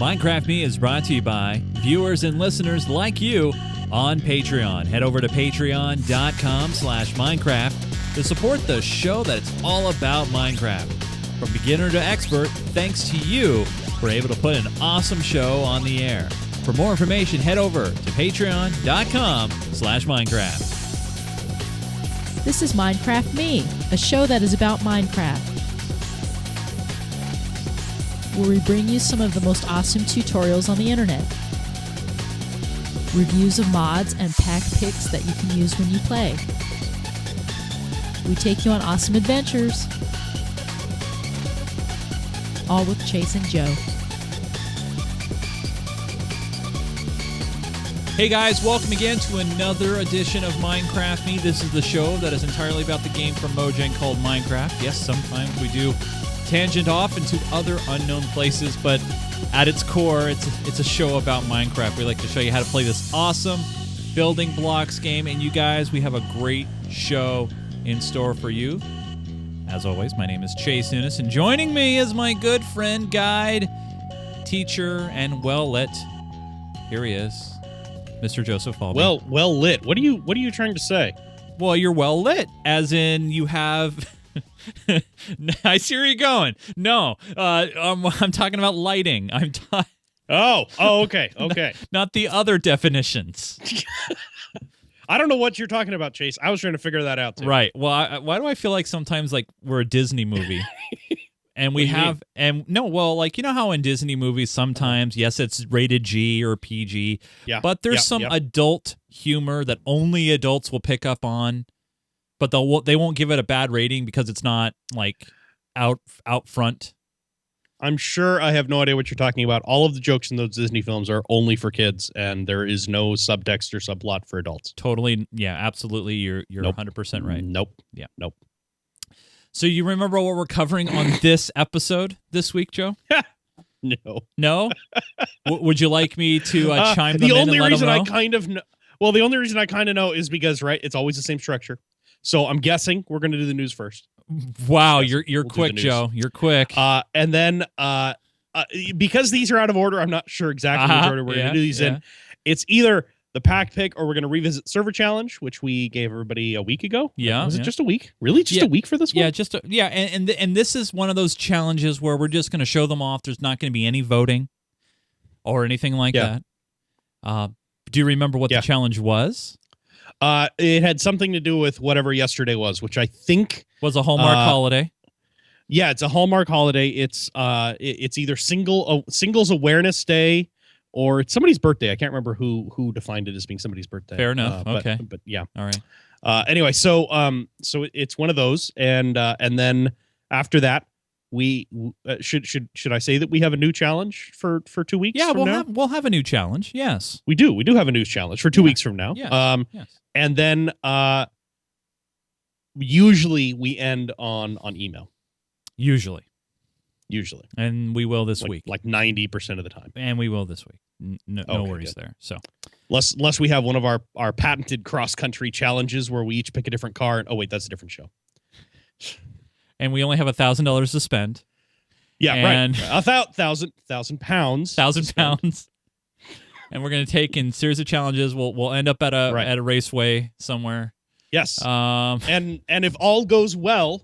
Minecraft Me is brought to you by viewers and listeners like you on Patreon. Head over to patreon.com/Minecraft to support the show that's all about Minecraft. From beginner to expert, thanks to you, we're able to put an awesome show on the air. For more information, head over to patreon.com/Minecraft. This is Minecraft Me, a show that is about Minecraft, where we bring you some of the most awesome tutorials on the internet, reviews of mods and pack picks that you can use when you play. We take you on awesome adventures, all with Chase and Joe. Hey guys, welcome again to another edition of Minecraft Me. This is the show that is entirely about the game from Mojang called Minecraft. Yes, sometimes we do tangent off into other unknown places, but at its core, it's a show about Minecraft. We like to show you how to play this awesome building blocks game, and you guys, we have a great show in store for you. As always, my name is Chase Nunes, and joining me is my good friend, guide, teacher, and well-lit. Here he is, Mr. Joseph Falbey. Well lit. What are you trying to say? Well, you're well lit, as in you have. I see where you're going. No, I'm talking about lighting. Okay. Not the other definitions. I don't know what you're talking about, Chase. I was trying to figure that out too. Right. Well, why do I feel like sometimes like we're a Disney movie? And we have, and no, well, like, you know how in Disney movies sometimes, yes, it's rated G or PG, but there's some adult humor that only adults will pick up on, but they won't give it a bad rating because it's not like out front. I'm sure I have no idea what you're talking about. All of the jokes in those Disney films are only for kids, and there is no subtext or subplot for adults. Totally, yeah, absolutely. You're Nope. 100% right. Nope. Yeah. Nope. So you remember what we're covering on this episode this week, Joe? No. No? Would you like me to chime them the in only and let reason them know? I kind of know, well, the only reason I kind of know is because, right, it's always the same structure. So I'm guessing we're going to do the news first. Wow, Yes, you're we'll do quick, the news. Joe. You're quick. And then because these are out of order, I'm not sure exactly which order we're going to do these in. It's either the pack pick or we're going to revisit server challenge, which we gave everybody a week ago. Yeah. Was it just a week? Really? Just a week for this one? Yeah, and this is one of those challenges where we're just going to show them off. There's not going to be any voting or anything like that. Do you remember what the challenge was? It had something to do with whatever yesterday was, which I think was a Hallmark holiday. Yeah, it's a Hallmark holiday. It's either Singles Awareness Day or it's somebody's birthday. I can't remember who defined it as being somebody's birthday. Fair enough. Okay. But yeah. All right. Anyway, so it's one of those, and then after that, we should I say that we have a new challenge for 2 weeks? Yeah, from we'll have a new challenge. Yes, we do have a news challenge for 2 weeks from now. Yes. And then usually we end on email. Usually, and we will this week, like 90% of the time, and we will this week. No worries there. So, unless we have one of our patented cross country challenges where we each pick a different car. And, oh wait, that's a different show. And we only have $1,000 to spend. Yeah, and right. 1,000 pounds. 1,000 pounds. And we're going to take in series of challenges. We'll end up at a raceway somewhere. Yes. And if all goes well,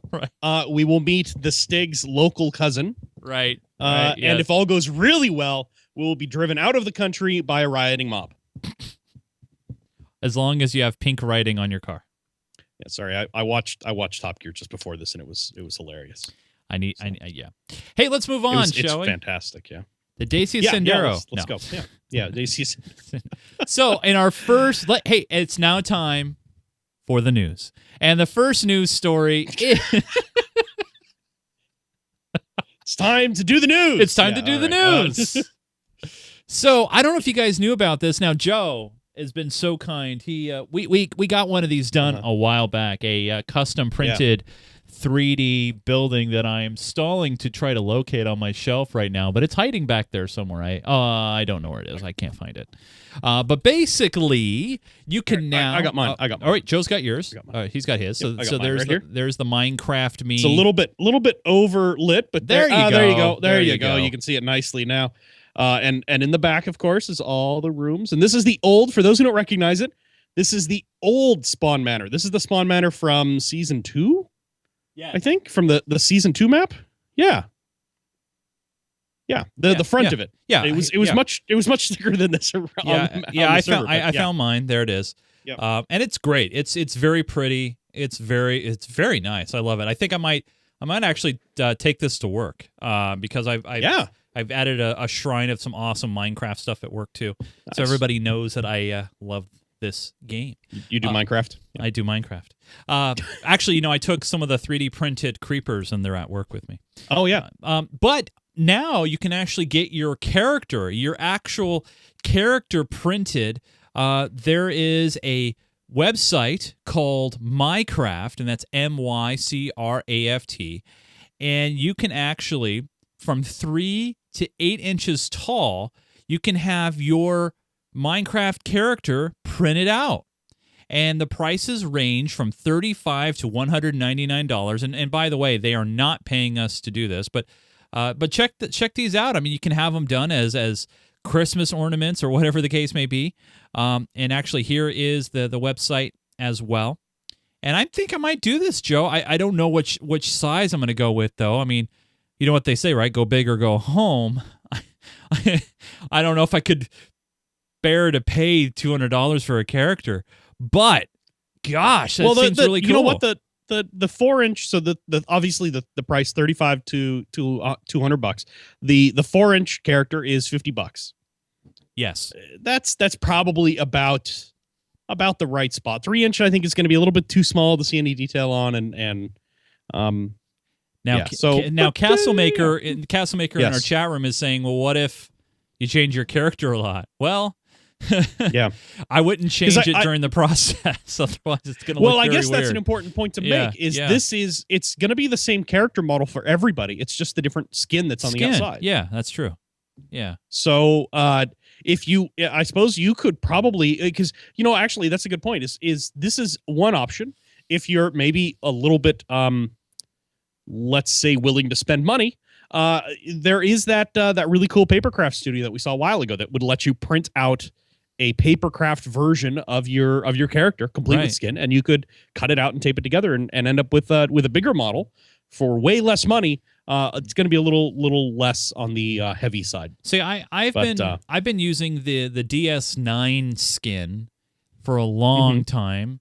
we will meet the Stig's local cousin. Right. And if all goes really well, we will be driven out of the country by a rioting mob. As long as you have pink writing on your car. Yeah, sorry. I watched Top Gear just before this, and it was hilarious. Yeah. Hey, let's move on, shall we? It's fantastic, yeah. The Dacia Sendero. Let's go. Yeah, Dacia. So, in our first... hey, it's now time for the news. And the first news story is... It's time to do the news! It's time to do the news! So, I don't know if you guys knew about this. Now, Joe has been so kind. He we got one of these done a while back, a custom printed 3D building that I am stalling to try to locate on my shelf right now, but it's hiding back there somewhere. I don't know where it is. I can't find it. But basically, you can now. I got mine. All right, Joe's got yours. He's got his. So there's there's the Minecraft Me. It's a little bit overlit, but there you go. There you go. You can see it nicely now. And in the back, of course, is all the rooms. And this is the old, for those who don't recognize it, this is the old Spawn Manor. This is the Spawn Manor from season 2. Yeah, I think from the season 2 map. Yeah. Yeah, the front of it. Yeah, it was much thicker than this. I found mine. There it is. Yep. And it's great. It's very pretty. It's very nice. I love it. I think I might actually take this to work because I've added a shrine of some awesome Minecraft stuff at work too. Nice. So everybody knows that I love this game. You do Minecraft? Yeah. I do Minecraft. Actually, I took some of the 3D printed creepers and they're at work with me. Oh yeah. But now you can actually get your actual character printed. There is a website called Mycraft, and that's MYCRAFT, and you can actually, from 3 to 8 inches tall, you can have your Minecraft character printed out. And the prices range from $35 to $199. And by the way, they are not paying us to do this, but check these out. I mean, you can have them done as Christmas ornaments or whatever the case may be. And actually, here is the website as well. And I think I might do this, Joe. I don't know which size I'm going to go with, though. I mean, you know what they say, right? Go big or go home. I don't know if I could bear to pay $200 for a character, but gosh, that seems really cool. You know what, the 4-inch, so the obviously the price $35 to $200. The 4-inch character is $50. Yes, that's probably about the right spot. 3-inch I think is going to be a little bit too small to see any detail on, and Castlemaker in our chat room is saying, well, what if you change your character a lot? Well, yeah, I wouldn't change it during the process. Otherwise, it's going to look very weird. Well, I guess that's an important point to make. It's going to be the same character model for everybody. It's just the different skin that's on the outside. Yeah, that's true. Yeah. So, I suppose you could probably, because actually that's a good point. Is this is one option if you're maybe a little bit, let's say, willing to spend money. There is that really cool papercraft studio that we saw a while ago that would let you print out a papercraft version of your character, complete with skin, and you could cut it out and tape it together and end up with a bigger model for way less money. It's going to be a little less on the heavy side. See, I've been using the DS9 skin for a long time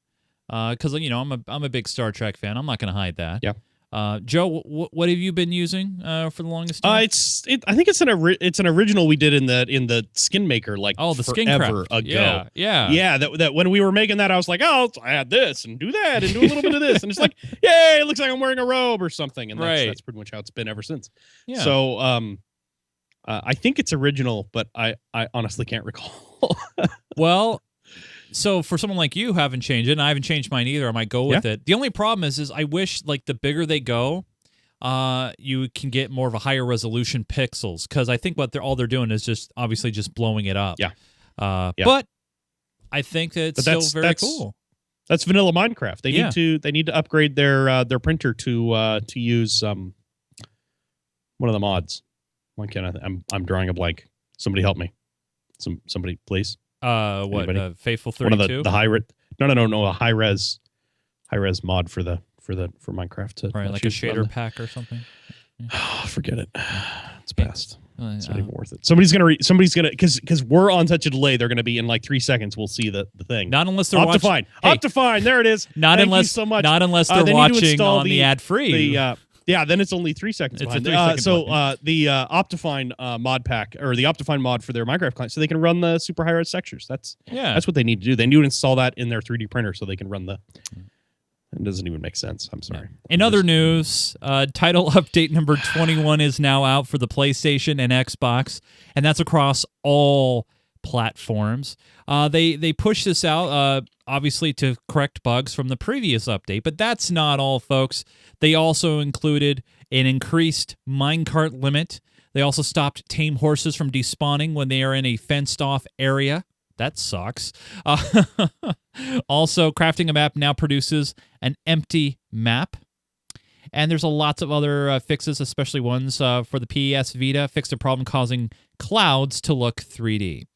because I'm a big Star Trek fan. I'm not going to hide that. Yeah. Joe, what have you been using for the longest time? I think it's an original we did in the Skin Maker the forever ago. Yeah. That when we were making that, I was like, oh, I add this and do that and do a little bit of this, and it's like, yay, it looks like I'm wearing a robe or something, and that's pretty much how it's been ever since. Yeah. So I think it's original, but I honestly can't recall. Well. So for someone like you who haven't changed it, and I haven't changed mine either, I might go with it. The only problem is I wish the bigger they go, you can get more of a higher resolution pixels, because I think what all they're doing is just obviously just blowing it up. Yeah. But I think that it's still very cool. That's vanilla Minecraft. They need to upgrade their printer to use one of the mods. Why can't I'm drawing a blank. Somebody help me. Somebody please. Faithful 32? One of the high res. No, a high res mod for Minecraft. Right, like a shader pack or something. Yeah. Forget it. It's past. It's not even worth it. Somebody's gonna because we're on such a delay. They're gonna be in like 3 seconds. We'll see the thing. Not unless they're Optifine. Optifine. There it is. Thank you so much. Not unless they're watching on the ad free. Yeah, then it's only 3 seconds. It's behind. a 3 second the Optifine mod pack, or the Optifine mod for their Minecraft client, so they can run the super high res textures. That's what they need to do. They need to install that in their 3D printer so they can run the. It doesn't even make sense. I'm sorry. In other news, title update number 21 is now out for the PlayStation and Xbox, and that's across all platforms. They pushed this out, obviously, to correct bugs from the previous update, but that's not all, folks. They also included an increased minecart limit. They also stopped tame horses from despawning when they are in a fenced-off area. That sucks. Also, crafting a map now produces an empty map. And there's lots of other fixes, especially ones for the PS Vita, fixed a problem causing clouds to look 3D.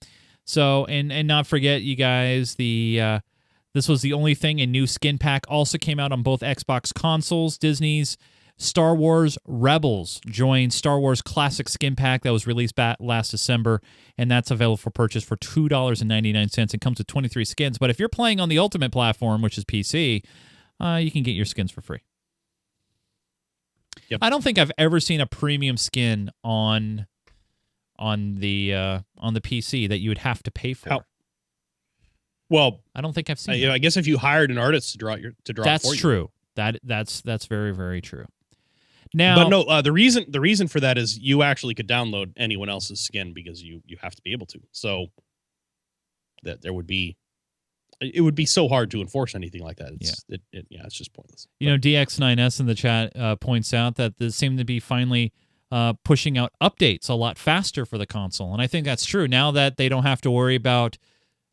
So, and not forget, you guys, this was the only thing. A new skin pack also came out on both Xbox consoles. Disney's Star Wars Rebels joined Star Wars Classic Skin Pack that was released back last December, and that's available for purchase for $2.99. It comes with 23 skins, but if you're playing on the Ultimate platform, which is PC, you can get your skins for free. Yep. I don't think I've ever seen a premium skin on the PC that you would have to pay for. Well, I don't think I've seen. I guess if you hired an artist to draw that's for you. true. That's very, very true. Now, but no, the reason for that is you actually could download anyone else's skin because you have to be able to. So that it would be so hard to enforce anything like that. It's just pointless. DX9S in the chat points out that they seem to be finally pushing out updates a lot faster for the console, and I think that's true now that they don't have to worry about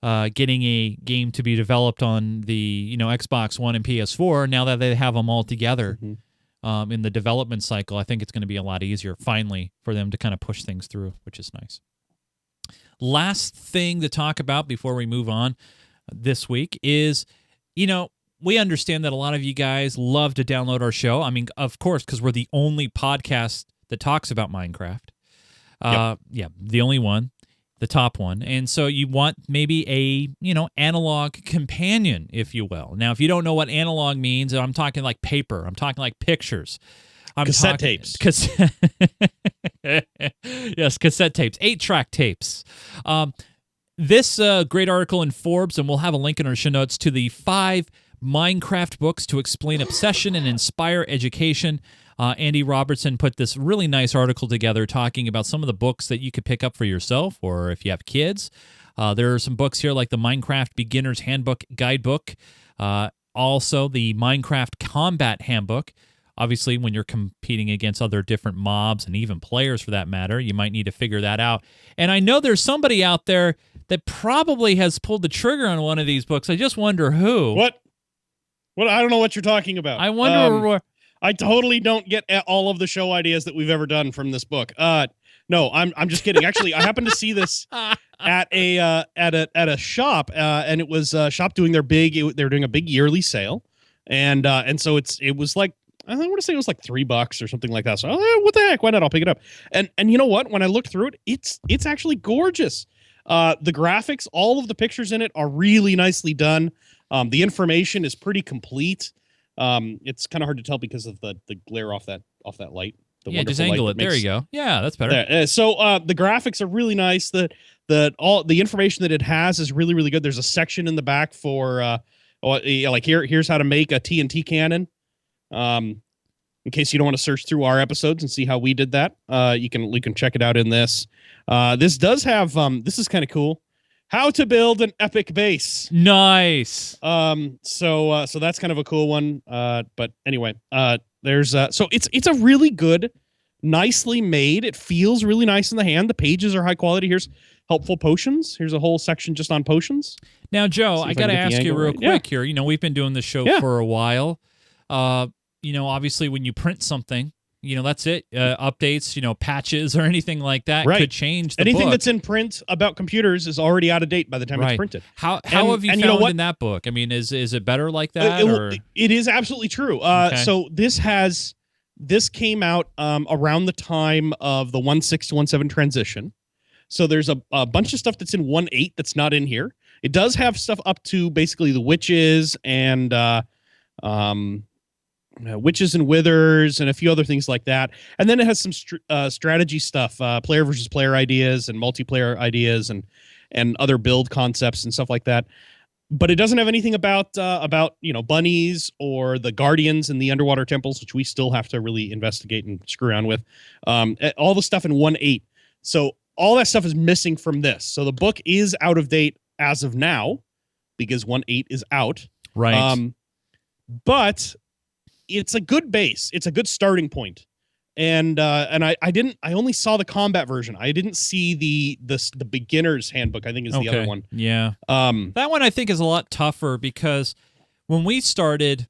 getting a game to be developed on the Xbox One and PS4. Now that they have them all together. Mm-hmm. In the development cycle, I think it's going to be a lot easier, finally, for them to kind of push things through, which is nice. Last thing to talk about before we move on this week is, we understand that a lot of you guys love to download our show. I mean, of course, because we're the only podcast that talks about Minecraft. Yep. The only one. The top one. And so you want maybe a, analog companion, if you will. Now, if you don't know what analog means, I'm talking like paper. I'm talking like pictures. Cassette tapes. Yes, cassette tapes. 8-track tapes. This great article in Forbes, and we'll have a link in our show notes, to the 5 Minecraft books to explain obsession and inspire education. Andy Robertson put this really nice article together talking about some of the books that you could pick up for yourself or if you have kids. There are some books here like the Minecraft Beginner's Handbook Guidebook, also the Minecraft Combat Handbook. Obviously, when you're competing against other different mobs and even players for that matter, you might need to figure that out. And I know there's somebody out there that probably has pulled the trigger on one of these books. I just wonder who. What? I don't know what you're talking about. I wonder I totally don't get all of the show ideas that we've ever done from this book. No, I'm just kidding. Actually, I happened to see this at a shop, and it was a shop doing they're doing a big yearly sale, and so it was like, I want to say it was like $3 or something like that. So what the heck? Why not? I'll pick it up. And you know what? When I looked through it, it's actually gorgeous. The graphics, all of the pictures in it are really nicely done. The information is pretty complete. It's kind of hard to tell because of the glare off that light. Just angle it. There you go. Yeah, that's better. So the graphics are really nice. All the information that it has is really, really good. There's a section in the back for like here's how to make a TNT cannon. In case you don't want to search through our episodes and see how we did that, you can check it out in this. This does have this is kind of cool. How to build an epic base. Nice. So that's kind of a cool one. But anyway, there's so it's a really good, nicely made. It feels really nice in the hand. The pages are high quality. Here's helpful potions. Here's a whole section just on potions. Now, Joe, I got to ask you real quick here. We've been doing this show for a while. Obviously when you print something, that's it. Updates, patches or anything like that could change the Anything book. that's in print about computers is already out of date by the time it's printed. How have you found in that book? I mean, is it better like that? It is absolutely true. So this came out around the time of the 1.6 to 1.7 transition. So there's a bunch of stuff that's in 1.8 that's not in here. It does have stuff up to basically the witches and Witches and Withers and a few other things like that. And then it has some strategy stuff, player versus player ideas and multiplayer ideas and other build concepts and stuff like that. But it doesn't have anything about bunnies or the guardians in the underwater temples, which we still have to really investigate and screw around with. All the stuff in 1.8. So all that stuff is missing from this. So the book is out of date as of now because 1.8 is out. Right. But it's a good base. It's a good starting point. And I only saw the combat version. I didn't see the beginner's handbook, I think is the other one. Yeah. That one I think is a lot tougher because when we started,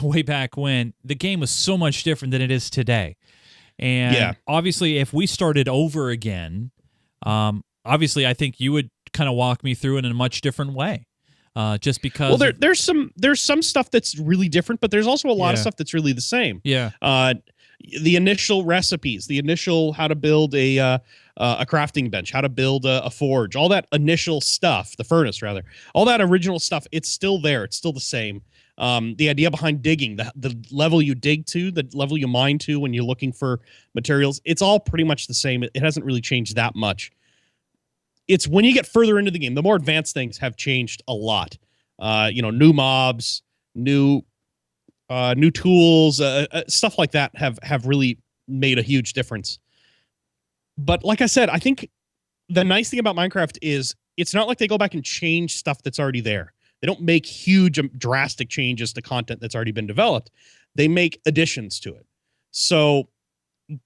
way back when, the game was so much different than it is today. And obviously, if we started over again, obviously, I think you would kind of walk me through it in a much different way. Just because there's some stuff that's really different, but there's also a lot of stuff that's really the same. Yeah. The initial recipes, the initial how to build a crafting bench, how to build a forge, all that initial stuff, the furnace rather, all that original stuff, it's still there. It's still the same. The idea behind digging, the level you dig to, the level you mine to when you're looking for materials, it's all pretty much the same. It hasn't really changed that much. It's when you get further into the game, the more advanced things have changed a lot. New mobs, new tools, stuff like that have really made a huge difference. But like I said, I think the nice thing about Minecraft is it's not like they go back and change stuff that's already there. They don't make huge, drastic changes to content that's already been developed. They make additions to it. So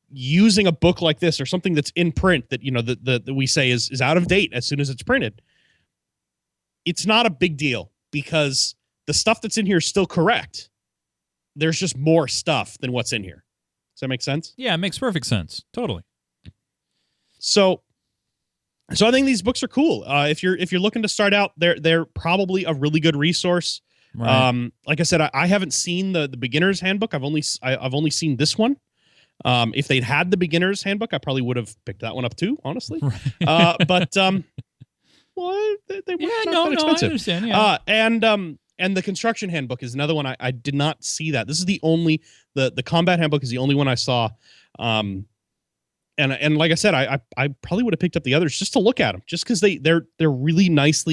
using a book like this or something that's in print that, that we say is out of date as soon as it's printed, it's not a big deal because the stuff that's in here is still correct. There's just more stuff than what's in here. Does that make sense? Yeah, it makes perfect sense. Totally. So I think these books are cool. If you're looking to start out, they're probably a really good resource. Right. Like I said, I haven't seen the beginner's handbook. I've only seen this one. If they'd had the beginner's handbook, I probably would have picked that one up too, honestly. Right. But they were not that expensive. I understand. Yeah. And the construction handbook is another one. I did not see that. This is the only the combat handbook is the only one I saw. And like I said, I probably would have picked up the others just to look at them, just because they're really nice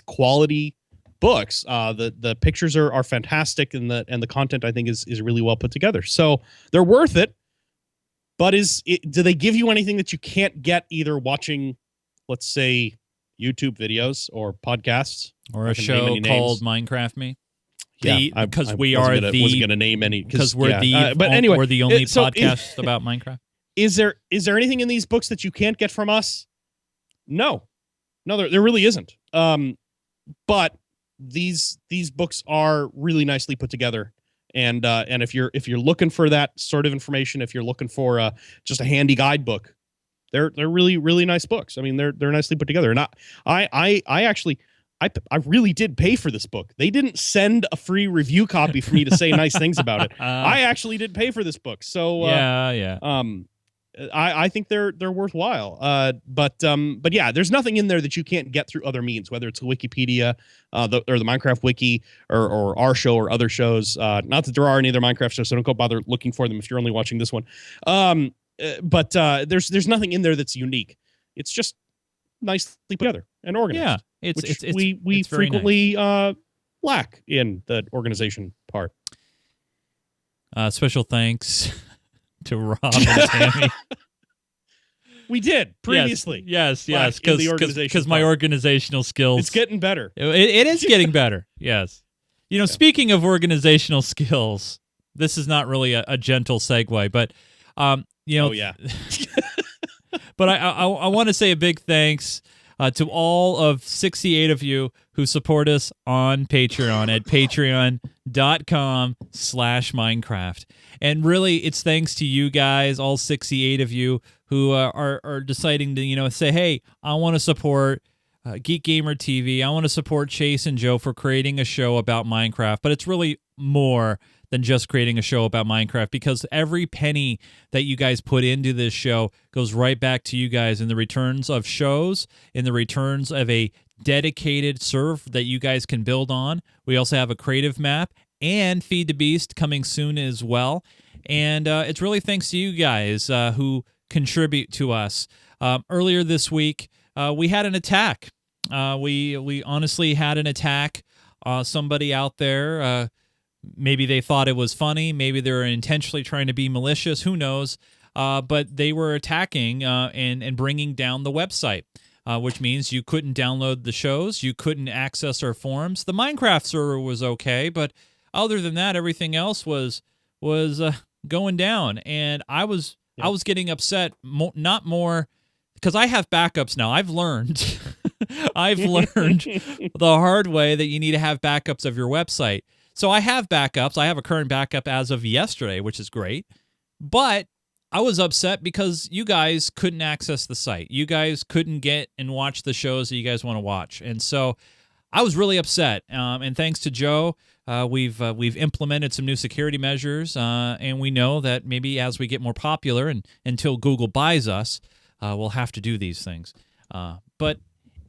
quality books. The pictures are fantastic, and the content I think is really well put together. So they're worth it. But do they give you anything that you can't get either watching, let's say, YouTube videos or podcasts or a show called Minecraft Me? Because we wasn't going to name any because we're we're the only podcast about Minecraft. Is there anything in these books that you can't get from us? No, there really isn't. But these books are really nicely put together, and if you're looking for that sort of information, if you're looking for just a handy guidebook, they're really really nice books. I mean, they're nicely put together, and I actually really did pay for this book. They didn't send a free review copy for me to say nice things about it. I actually did pay for this book, so I think they're worthwhile. But yeah, there's nothing in there that you can't get through other means, whether it's Wikipedia, or the Minecraft Wiki, or our show or other shows. Not that there are any other Minecraft shows, so don't go bother looking for them if you're only watching this one. But there's nothing in there that's unique. It's just nicely put together and organized. Yeah, we frequently lack in the organization part. Special thanks to Rob and Tammy. We did previously. Yes, because my organizational skills. It's getting better. It is getting better. Yes. Speaking of organizational skills, this is not really a gentle segue, but Oh yeah. But I want to say a big thanks to all of 68 of you who support us on Patreon at patreon.com/Minecraft. And really, it's thanks to you guys, all 68 of you, who are deciding to, say, hey, I want to support Geek Gamer TV. I want to support Chase and Joe for creating a show about Minecraft. But it's really more than just creating a show about Minecraft, because every penny that you guys put into this show goes right back to you guys in the returns of shows, in the returns of a dedicated server that you guys can build on. We also have a creative map and Feed the Beast coming soon as well. And it's really thanks to you guys who contribute to us. Earlier this week, we had an attack. We honestly had an attack. Somebody out there, maybe they thought it was funny. Maybe they were intentionally trying to be malicious. Who knows? But they were attacking and bringing down the website, which means you couldn't download the shows. You couldn't access our forums. The Minecraft server was okay, but other than that, everything else was going down. And I was getting upset, not more because I have backups now. I've learned the hard way that you need to have backups of your website. So I have backups. I have a current backup as of yesterday, which is great. But I was upset because you guys couldn't access the site. You guys couldn't get and watch the shows that you guys want to watch. And so I was really upset. And thanks to Joe, we've implemented some new security measures. And we know that maybe as we get more popular and until Google buys us, we'll have to do these things. But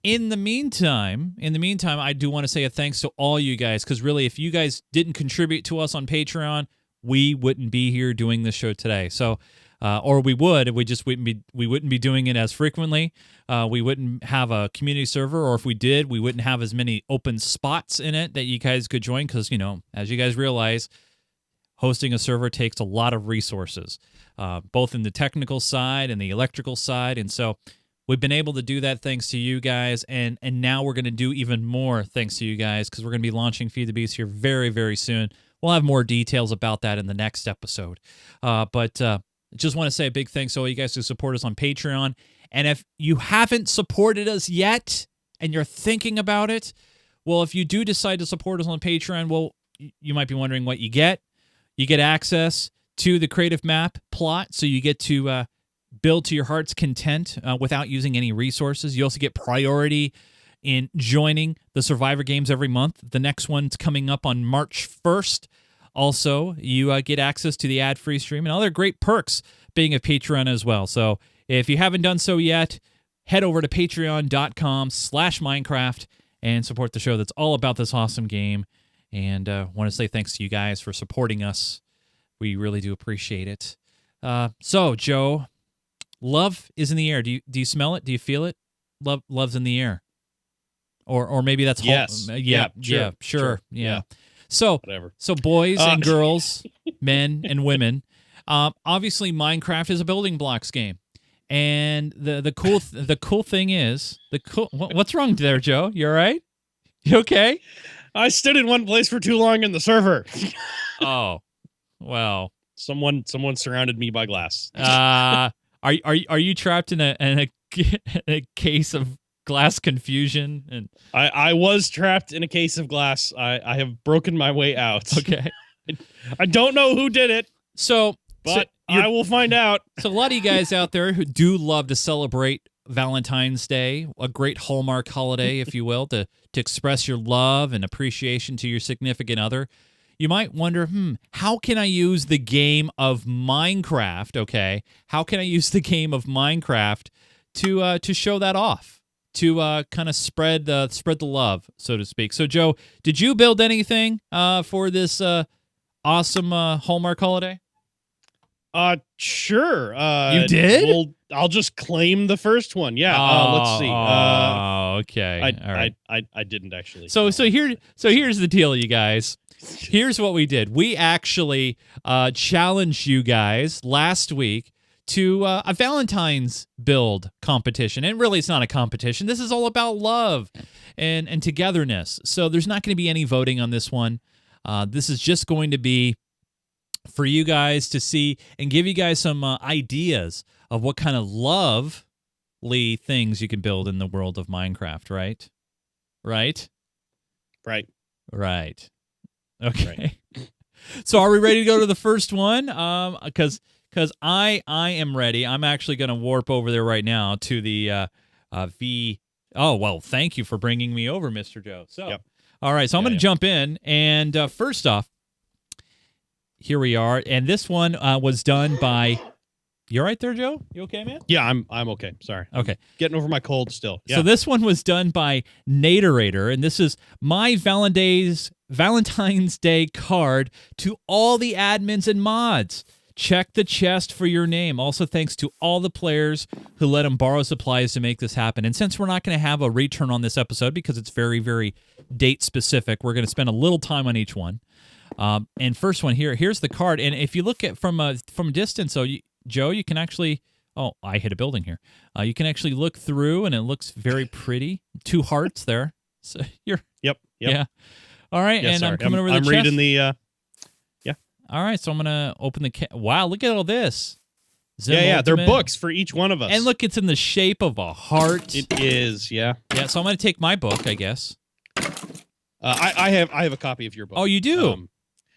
in the meantime, I do want to say a thanks to all you guys, because really, if you guys didn't contribute to us on Patreon, we wouldn't be here doing this show today. So, or we would, we wouldn't be doing it as frequently. We wouldn't have a community server, or if we did, we wouldn't have as many open spots in it that you guys could join. Because as you guys realize, hosting a server takes a lot of resources, both in the technical side and the electrical side, and so we've been able to do that thanks to you guys, and now we're going to do even more thanks to you guys, because we're going to be launching Feed the Beast here very, very soon. We'll have more details about that in the next episode. But just want to say a big thanks to all you guys who support us on Patreon. And if you haven't supported us yet and you're thinking about it, well, if you do decide to support us on Patreon, well, you might be wondering what you get. You get access to the creative map plot, so you get to build to your heart's content without using any resources. You also get priority in joining the Survivor games every month. The next one's coming up on March 1st. Also, you get access to the ad-free stream and other great perks being a Patreon as well. So if you haven't done so yet, head over to patreon.com/Minecraft and support the show that's all about this awesome game. And want to say thanks to you guys for supporting us. We really do appreciate it. So, Joe, love is in the air. Do you smell it? Do you feel it? Love's in the air. Or maybe that's yes. Sure. Yeah. So whatever. So boys and girls, men and women, obviously Minecraft is a building blocks game, and the cool thing is what's wrong there, Joe? You all right? You okay? I stood in one place for too long in the server. Oh, well, someone surrounded me by glass. Are you trapped in a case of glass confusion? And I was trapped in a case of glass. I have broken my way out. Okay. I don't know who did it, but I will find out. So a lot of you guys out there who do love to celebrate Valentine's Day, a great Hallmark holiday, if you will, to express your love and appreciation to your significant other, you might wonder, how can I use the game of Minecraft, okay? How can I use the game of Minecraft to show that off? To kind of spread the love, so to speak. So, Joe, did you build anything for this awesome Hallmark holiday? Sure. You did? Well, I'll just claim the first one. Yeah. Let's see. Okay. All right. I didn't actually. So here's the deal, you guys. Here's what we did. We actually challenged you guys last week to a Valentine's build competition. And really, it's not a competition. This is all about love and togetherness. So there's not going to be any voting on this one. This is just going to be for you guys to see and give you guys some ideas of what kind of lovely things you can build in the world of Minecraft, right? Right. Okay. Right. So are we ready to go to the first one? Because I am ready. I'm actually going to warp over there right now to the V. Oh, well, thank you for bringing me over, Mr. Joe. So, yep. All right, so I'm going to jump in. And first off, here we are. And this one was done by... You all right there, Joe? You okay, man? Yeah, I'm okay. Sorry. Okay. Getting over my cold still. Yeah. So this one was done by Naterator, and this is my Valentine's Day card to all the admins and mods. Check the chest for your name. Also, thanks to all the players who let them borrow supplies to make this happen. And since we're not going to have a return on this episode because it's very, very date-specific, we're going to spend a little time on each one. And first one here's the card. And if you look at from a distance, so Joe, you can actually... Oh, I hit a building here. You can actually look through, and it looks very pretty. 2 hearts there. So you're... Yep. Yeah. All right, yeah, and sorry. I'm coming over the chest. I'm reading the... All right, so I'm going to open the... Wow, look at all this. Yeah, they're books for each one of us. And look, it's in the shape of a heart. It is, yeah. Yeah, so I'm going to take my book, I guess. I have a copy of your book. Oh, you do?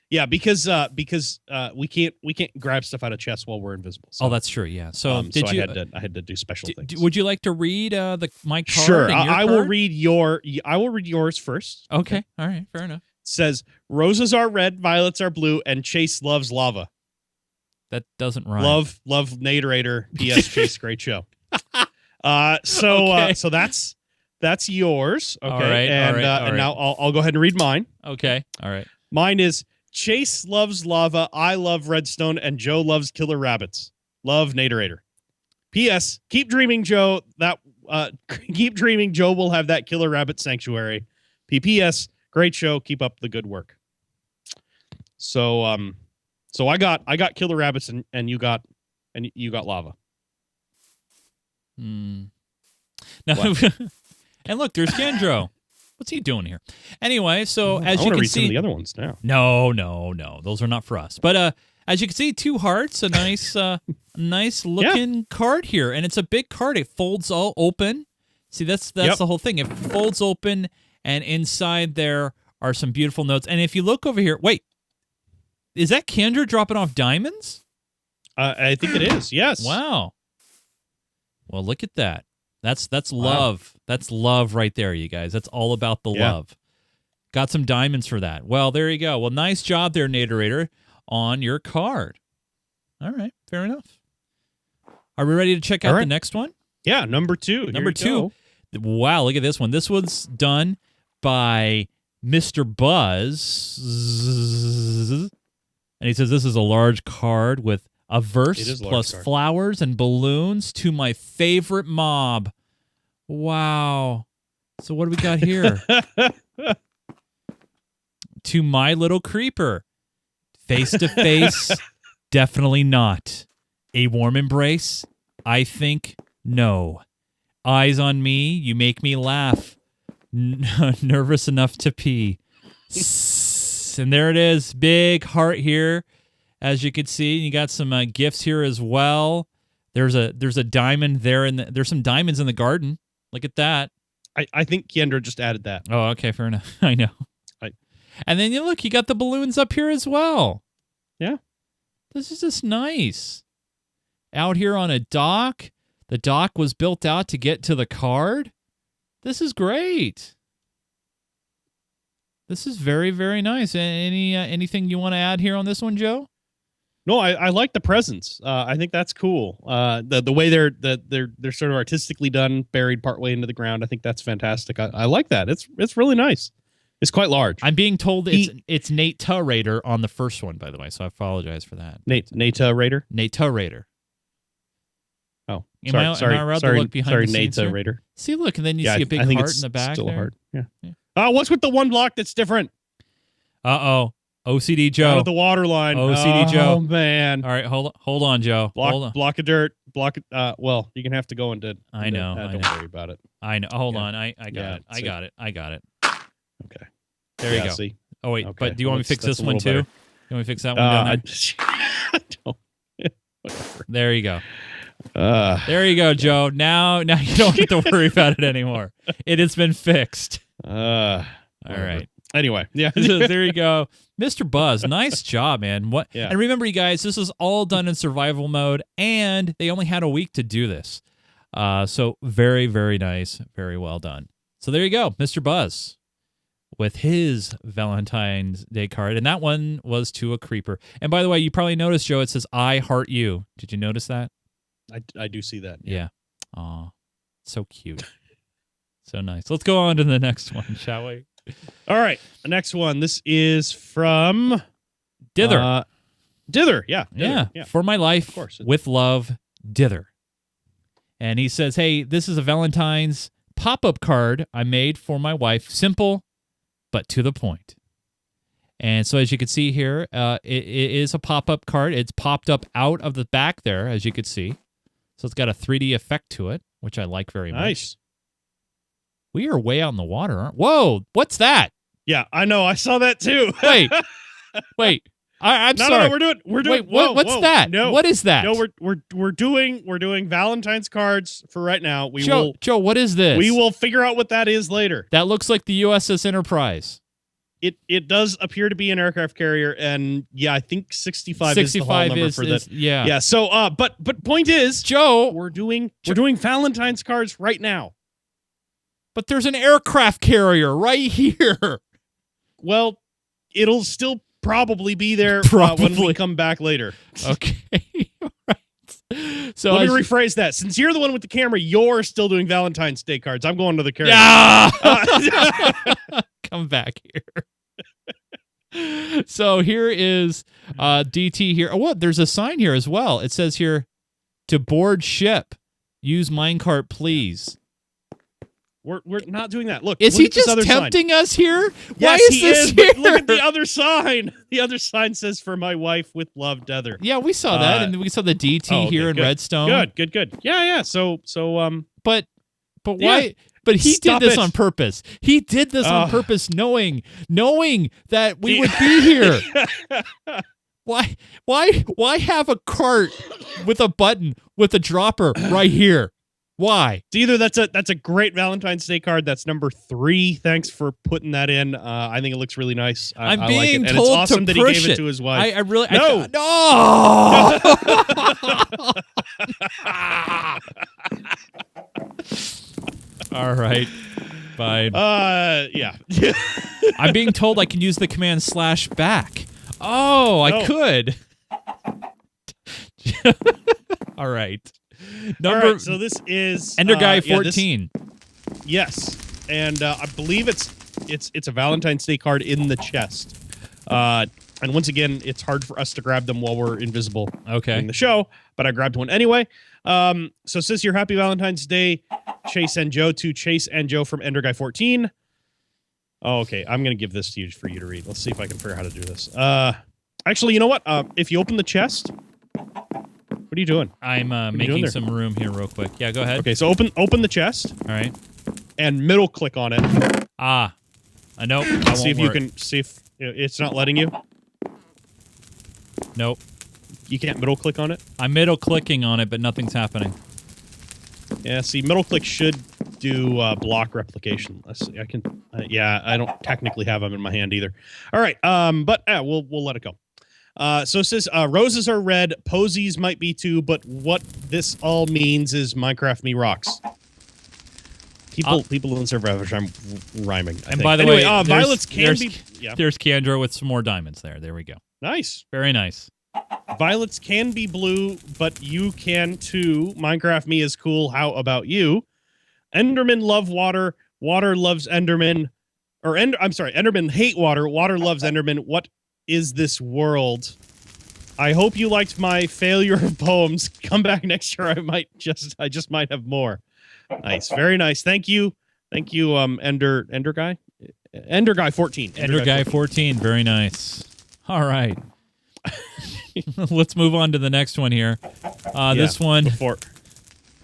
Yeah, because we can't grab stuff out of chests while we're invisible. So, Oh, that's true. Yeah. So so I had to do special things. Would you like to read my card? Sure. And your I card? will read yours first. Okay. All right. Fair enough. It says roses are red, violets are blue, and Chase loves lava. That doesn't rhyme. Love Naterator. P.S. Chase, great show. So that's yours. Okay. All right, And now I'll go ahead and read mine. Okay. All right. Mine is Chase loves lava, I love redstone, and Joe loves killer rabbits. Love Naterator. P.S. Keep dreaming, Joe. Keep dreaming, Joe will have that killer rabbit sanctuary. P.P.S. Great show. Keep up the good work. So I got killer rabbits and you got lava. No. And look, there's Kendro. What's he doing here? Anyway, so as you can read see, some of the other ones now. No, those are not for us. But as you can see, 2 hearts, a nice looking card here, and it's a big card. It folds all open. See, that's the whole thing. It folds open, and inside there are some beautiful notes. And if you look over here, wait, is that Kendra dropping off diamonds? I think it is. Yes. Wow. Well, look at that. That's love. That's love right there, you guys. That's all about the love. Got some diamonds for that. Well, there you go. Well, nice job there, Naterator, on your card. All right, fair enough. Are we ready to check out the next one? Yeah, number 2. Number 2. Wow, look at this one. This one's done by Mr. Buzz. And he says this is a large card with a verse plus flowers and balloons to my favorite mob. Wow. So what do we got here? To my little creeper. Face to face, definitely not. A warm embrace? I think no. Eyes on me, you make me laugh. Nervous enough to pee. And there it is. Big heart here. As you can see, you got some gifts here as well. There's a diamond there, and there's some diamonds in the garden. Look at that. I think Kendra just added that. Oh, okay, fair enough. I know. And then you look, you got the balloons up here as well. Yeah. This is just nice. Out here on a dock. The dock was built out to get to the card. This is great. This is very, very nice. Anything you want to add here on this one, Joe? No, I like the presents. I think that's cool. The way they're sort of artistically done, buried partway into the ground. I think that's fantastic. I like that. It's really nice. It's quite large. I'm being told it's Nate Raider on the first one, by the way, so I apologize for that. Nate Raider? Nate Raider. Oh, am I allowed to look behind the scenes Nate here? Raider. See, look, and then you see a big heart in the back still there. A heart. Yeah. What's with the one block that's different? Uh-oh. OCD Joe. Out of the water line. OCD Joe. Oh, man. All right, hold on, Joe. Hold on. Block of dirt. Block it. Well, you're going to have to go into... I know. Don't worry about it. I know. Hold on. I got it. Okay. There you go. See? Oh, wait. Okay. But do you want me to fix this one, too? Better. You want me to fix that one down there? I don't. Whatever. There you go. There you go, Joe. Now you don't have to worry about it anymore. It has been fixed. All right. Anyway, yeah. So there you go. Mr. Buzz, nice job, man. What? Yeah. And remember, you guys, this is all done in survival mode, and they only had a week to do this. So very, very nice. Very well done. So there you go, Mr. Buzz with his Valentine's Day card. And that one was to a creeper. And by the way, you probably noticed, Joe, it says, I heart you. Did you notice that? I do see that. Yeah. Aw, so cute. So nice. Let's go on to the next one, shall we? All right. The next one. This is from Dither. Dither. Yeah. Yeah. For my life, of course. With love, Dither. And he says, hey, this is a Valentine's pop-up card I made for my wife. Simple, but to the point. And so as you can see here, it is a pop-up card. It's popped up out of the back there, as you can see. So it's got a 3D effect to it, which I like very much. Nice. We are way out in the water, aren't we? Whoa, what's that? Yeah, I know. I saw that too. Wait. I'm sorry. No, we're doing. Wait, what's that? No, what is that? No, we're doing Valentine's cards for right now. Joe, what is this? We will figure out what that is later. That looks like the USS Enterprise. it does appear to be an aircraft carrier, and yeah, I think 65 is the hall number for that. Yeah. Yeah. So but point is, Joe, we're doing Valentine's cards right now. but there's an aircraft carrier right here. Well, it'll still probably be there when we come back later. Okay. All right. So let me rephrase that. Since you're the one with the camera, you're still doing Valentine's Day cards. I'm going to the carrier. Yeah. Come back here. So here is DT here. Oh, what? There's a sign here as well. It says here, to board ship, use minecart, please. We're not doing that. Look, is look he just tempting us here? Why is this here? Look at the other sign. The other sign says, "For my wife with love, Heather." Yeah, we saw that, and we saw the DT here in good. Redstone. Good. Yeah. So But why? Yeah. But he Stop did this it. on purpose. He did this on purpose, knowing that we would be here. Why have a cart with a button with a dropper right here? Why? It's either that's a great Valentine's Day card. That's number 3. Thanks for putting that in. I think it looks really nice. I'm I being like it. And told it's awesome to that he push gave it to his wife. I really no. All right. Fine. Yeah. I'm being told I can use the command /back. Oh, I could. All right. All right, so this is Ender Guy 14. Yes, and I believe it's a Valentine's Day card in the chest. And once again, it's hard for us to grab them while we're invisible in the show, but I grabbed one anyway. So it says here, Happy Valentine's Day, Chase and Joe, to Chase and Joe from Ender Guy 14. Oh, okay, I'm going to give this to you for you to read. Let's see if I can figure out how to do this. Actually, you know what? If you open the chest... What are you doing? I'm making some room here real quick. Yeah, go ahead. Okay, so open the chest. All right. And middle click on it. Nope. See if you can see if it's not letting you. Nope. You can't middle click on it? I'm middle clicking on it, but nothing's happening. Yeah, see, middle click should do block replication. Let's see. I can. I don't technically have them in my hand either. All right. But we'll let it go. So it says roses are red, posies might be too, but what this all means is Minecraft me rocks. People in Survivor I'm rhyming. By the way, violets can be. Yeah. There's Kendra with some more diamonds there. There we go. Nice. Very nice. Violets can be blue, but you can too. Minecraft me is cool. How about you? Endermen love water. Water loves Endermen. Endermen hate water. Water loves Endermen. What is this world? I hope you liked my failure of poems. Come back next year. I just might have more. Nice. Very nice. Thank you. Ender Guy 14. Ender Guy 14. Very nice. All right. Let's move on to the next one here. This one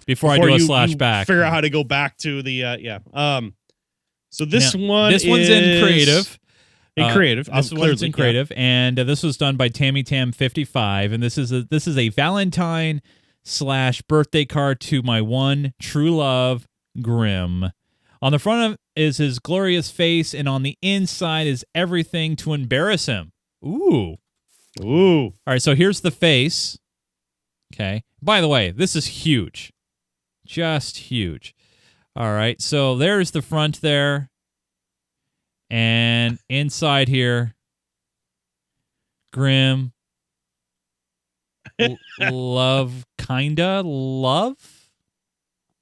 before I do a /back. Figure out how to go back to the So this one's in creative. This one's in creative, and this was done by TammyTam55, and this is a Valentine /birthday card to my one true love, Grim. On the front of is his glorious face, and on the inside is everything to embarrass him. Ooh. All right, so here's the face. Okay. By the way, this is huge. Just huge. All right, so there's the front there. And inside here, Grim, love, love?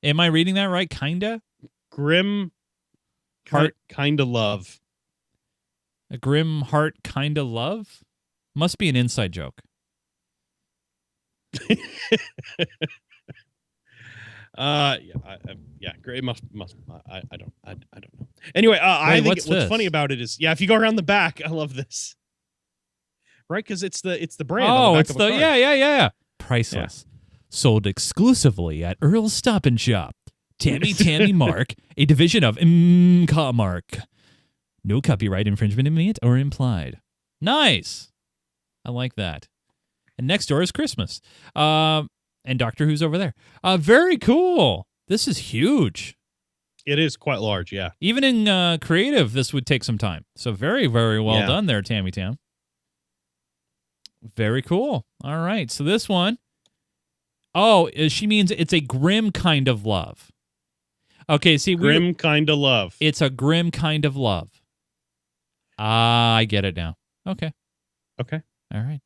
Am I reading that right? Kinda? Grim, heart, kinda love. A grim heart, kinda love? Must be an inside joke. Great. Must. I don't know. Anyway, I think what's funny about it is, if you go around the back, I love this. Right, because it's the brand. Oh, on the back it's of a card. yeah. Priceless. Yeah. Sold exclusively at Earl's Stop and Shop. Tammy Mark, a division of Mark. No copyright infringement imminent or implied. Nice. I like that. And next door is Christmas. And Doctor Who's over there. Very cool. This is huge. It is quite large. Yeah. Even in creative, this would take some time. So very, very well done there, Tammy Tam. Very cool. All right. So this one, she means it's a grim kind of love. Okay, see, grim kind of love. It's a grim kind of love. I get it now. Okay. All right.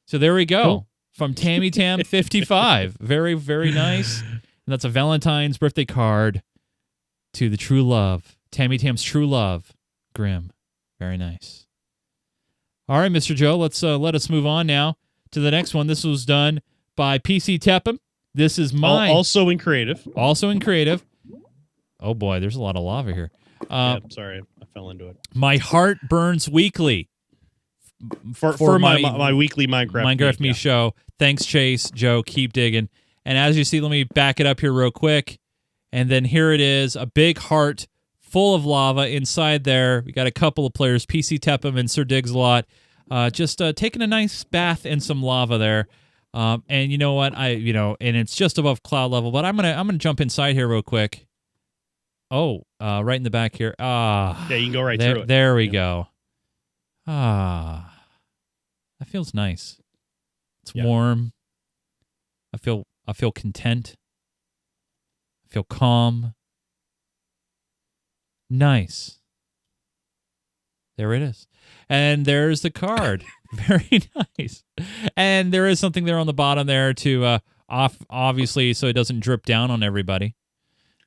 So there we go. Cool. From Tammy Tam 55. Very, very nice. And that's a Valentine's birthday card to the true love. Tammy Tam's true love. Grim. Very nice. All right, Mr. Joe, let us move on now to the next one. This was done by PC Tepham. This is mine. Also in creative. Also in creative. Oh, boy, there's a lot of lava here. Sorry, I fell into it. My heart burns weekly. For my weekly Minecraft Me show. Thanks, Chase. Joe, keep digging. And as you see, let me back it up here real quick. And then here it is, a big heart full of lava inside there. We got a couple of players, PC Tepham and Sir Diggs-a-Lot, just taking a nice bath in some lava there. And you know what? And it's just above cloud level, but I'm gonna jump inside here real quick. Oh, right in the back here. Yeah, you can go right through it. There we go. That feels nice. It's warm. I feel content. I feel calm. Nice. There it is. And there's the card. Very nice. And there is something there on the bottom there to obviously so it doesn't drip down on everybody.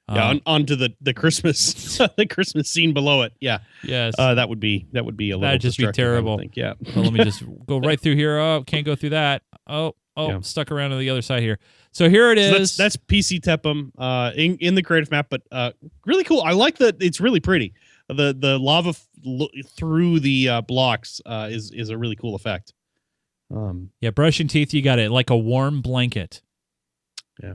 Onto the Christmas the Christmas scene below it. Yeah. Yes. That would be a little. That'd just be terrible. I think. Yeah. So let me just go right through here. Oh, can't go through that. Stuck around to the other side here. So here it is. That's PC Tepham in the creative map, but really cool. I like that. It's really pretty. The lava through the blocks is a really cool effect. Brushing teeth. You got it like a warm blanket. Yeah.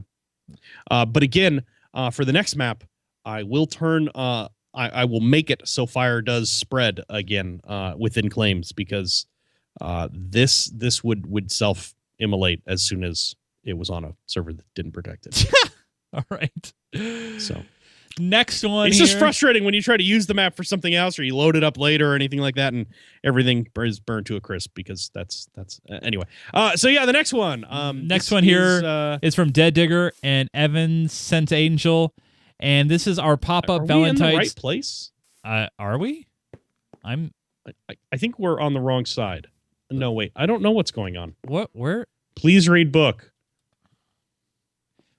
But again. For the next map, I will turn. I will make it so fire does spread again within claims because this would self-immolate as soon as it was on a server that didn't protect it. All right. So next one. It's just frustrating when you try to use the map for something else or you load it up later or anything like that, and everything is burned to a crisp because that's anyway. So yeah, the next one. Next one here is from Dead Digger and Evan Sent Angel, and this is our pop-up Valentine's. Are we in the right place? Are we? I think we're on the wrong side. No, wait. I don't know what's going on. What? Where? Please read book.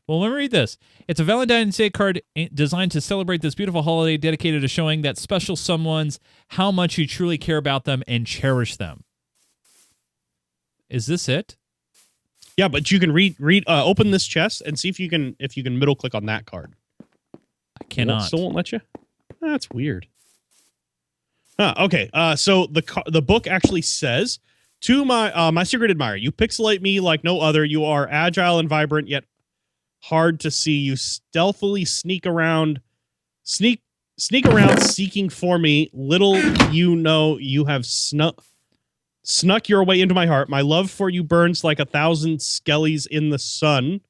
Well, let me read this. It's a Valentine's Day card designed to celebrate this beautiful holiday dedicated to showing that special someone's how much you truly care about them and cherish them. Is this it? Yeah, but you can open this chest and see if you can middle click on that card. I cannot. Still won't let you? That's weird. Okay. So the book actually says, to my secret admirer, you pixelate me like no other. You are agile and vibrant, yet hard to see. You stealthily sneak around seeking for me. Little you know you have snuck your way into my heart. My love for you burns like 1,000 skellies in the sun.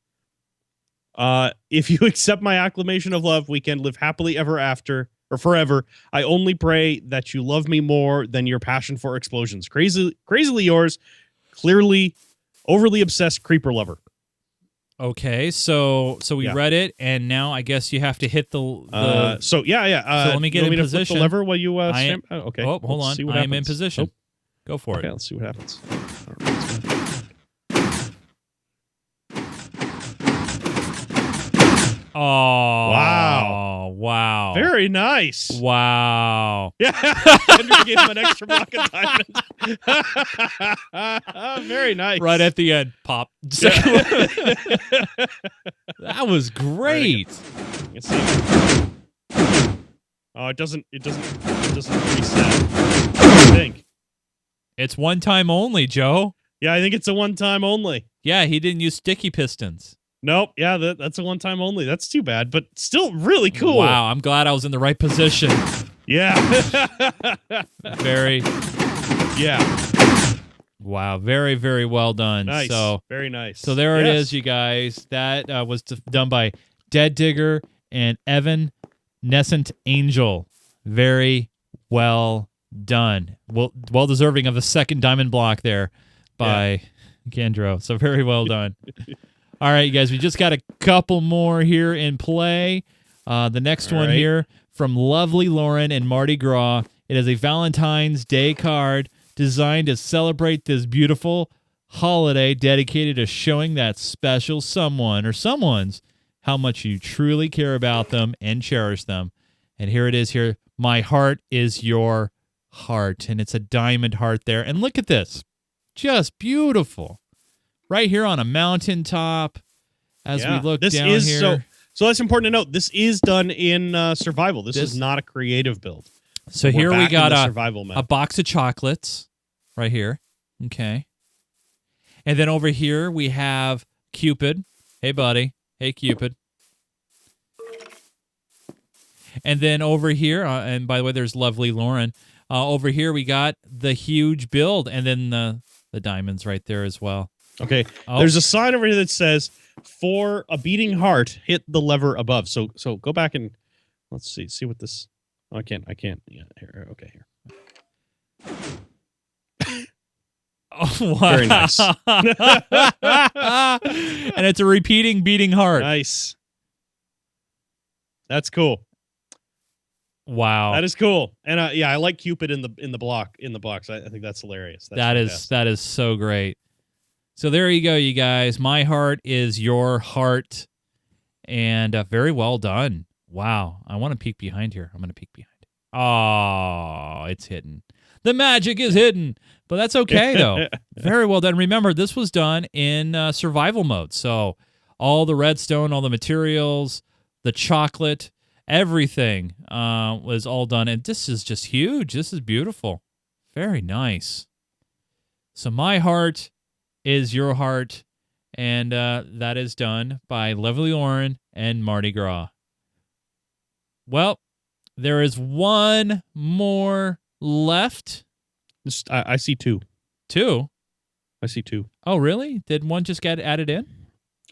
If you accept my acclamation of love, we can live happily ever after or forever. I only pray that you love me more than your passion for explosions. Crazily yours, clearly overly obsessed creeper lover. Okay, so we read it, and now I guess you have to hit the so let me get in position. Flip the lever while you okay. Oh, hold on. I am in position. Go for it. Okay, let's see what happens. Oh, wow. Very nice. Wow. Yeah. Henry gave him an extra block of diamonds. Very nice. Right at the end, pop. That was great. Oh, it doesn't reset. I think. It's one time only, Joe. Yeah, I think it's a one time only. Yeah, he didn't use sticky pistons. Nope. Yeah, that's a one time only. That's too bad, but still really cool. Wow, I'm glad I was in the right position. Yeah. Very. Yeah. Wow, very, very well done. Nice. So very nice. So there it is, you guys. That was done by Dead Digger and Evan Nescent Angel. Very well done. Well deserving of the second diamond block there by Gendro. So very well done. All right, you guys, we just got a couple more here in play. The next one here from Lovely Lauren and Mardi Gras. It is a Valentine's Day card designed to celebrate this beautiful holiday dedicated to showing that special someone or someones how much you truly care about them and cherish them. And here it is here. My heart is your heart. And it's a diamond heart there. And look at this. Just beautiful. Right here on a mountaintop as we look down here. So that's important to note. This is done in survival. This is not a creative build. So here we got a box of chocolates right here. Okay. And then over here we have Cupid. Hey, buddy. Hey, Cupid. And then over here, and by the way, there's Lovely Lauren. Over here we got the huge build, and then the diamonds right there as well. Okay. There's a sign over here that says, for a beating heart, hit the lever above. So go back and let's see what this. Oh, I can't. Yeah, here. Okay, here. Oh, wow. Very nice. And it's a repeating beating heart. Nice. That's cool. Wow. That is cool. And I like Cupid in the box. I think that's hilarious. That is so great. So there you go, you guys. My heart is your heart. And very well done. Wow. I want to peek behind here. I'm going to peek behind. Oh, it's hidden. The magic is hidden. But that's okay, though. Very well done. Remember, this was done in survival mode. So all the redstone, all the materials, the chocolate, everything was all done. And this is just huge. This is beautiful. Very nice. So my heart is your heart. And that is done by Lovely Lauren and Mardi Gras. Well, there is one more left. I see two. Two? I see two. Oh, really? Did one just get added in?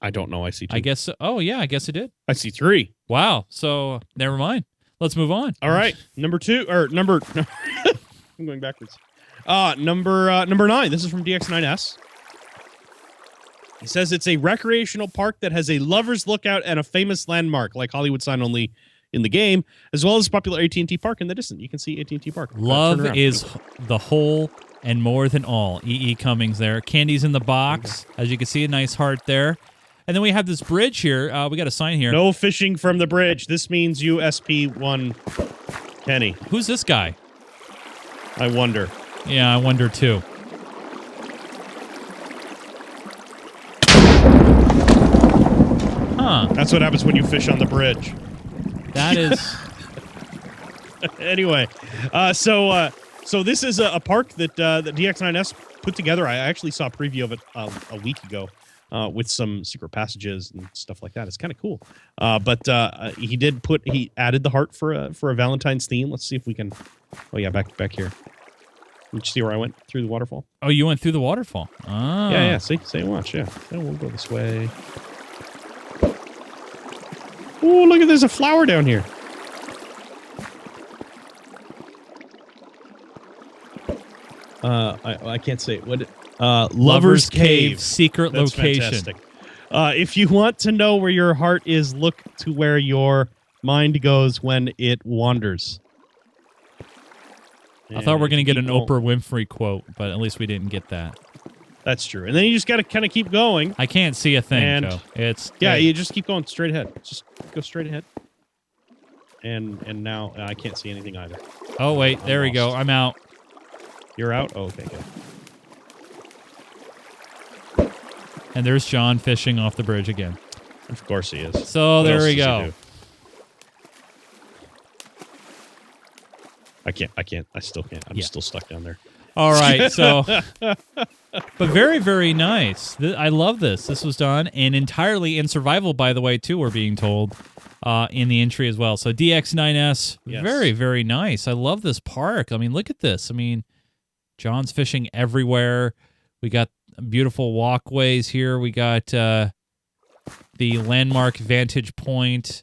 I don't know. I see two. I guess so. Oh, yeah, I guess it did. I see three. Wow. So, never mind. Let's move on. All right. Number I'm going backwards. Number 9. This is from DX9S. It says it's a recreational park that has a lover's lookout and a famous landmark, like Hollywood sign only in the game, as well as popular AT&T Park in the distance. You can see AT&T Park. Love is the whole and more than all. E.E. Cummings there. Candy's in the box. As you can see, a nice heart there. And then we have this bridge here. We got a sign here. No fishing from the bridge. This means USP1 Kenny. Who's this guy? I wonder. Yeah, I wonder too. Huh. That's what happens when you fish on the bridge. That is... Anyway, so this is a park that the DX9S put together. I actually saw a preview of it a week ago with some secret passages and stuff like that. It's kind of cool. But he added the heart for a Valentine's theme. Let's see if we can. Oh yeah, back here. Did you see where I went through the waterfall? Oh, you went through the waterfall. Oh. Yeah. See, watch. Yeah, we'll go this way. Oh, look at there's a flower down here. I can't say it. What? Lover's Cave. Secret That's location. Fantastic. If you want to know where your heart is, look to where your mind goes when it wanders. I thought we were going to get an Oprah Winfrey quote, but at least we didn't get that. That's true. And then you just got to kind of keep going. I can't see a thing, Joe. You just keep going straight ahead. Just go straight ahead. And now I can't see anything either. Oh, wait. There we go. I'm out. You're out? Oh, okay, good. And there's John fishing off the bridge again. Of course he is. So there we go. I can't. I still can't. I'm still stuck down there. All right. So, but very, very nice. I love this. This was done and entirely in survival, by the way, too, we're being told in the entry as well. So DX9S, very, very nice. I love this park. I mean, look at this. I mean, John's fishing everywhere. We got beautiful walkways here. We got the landmark vantage point.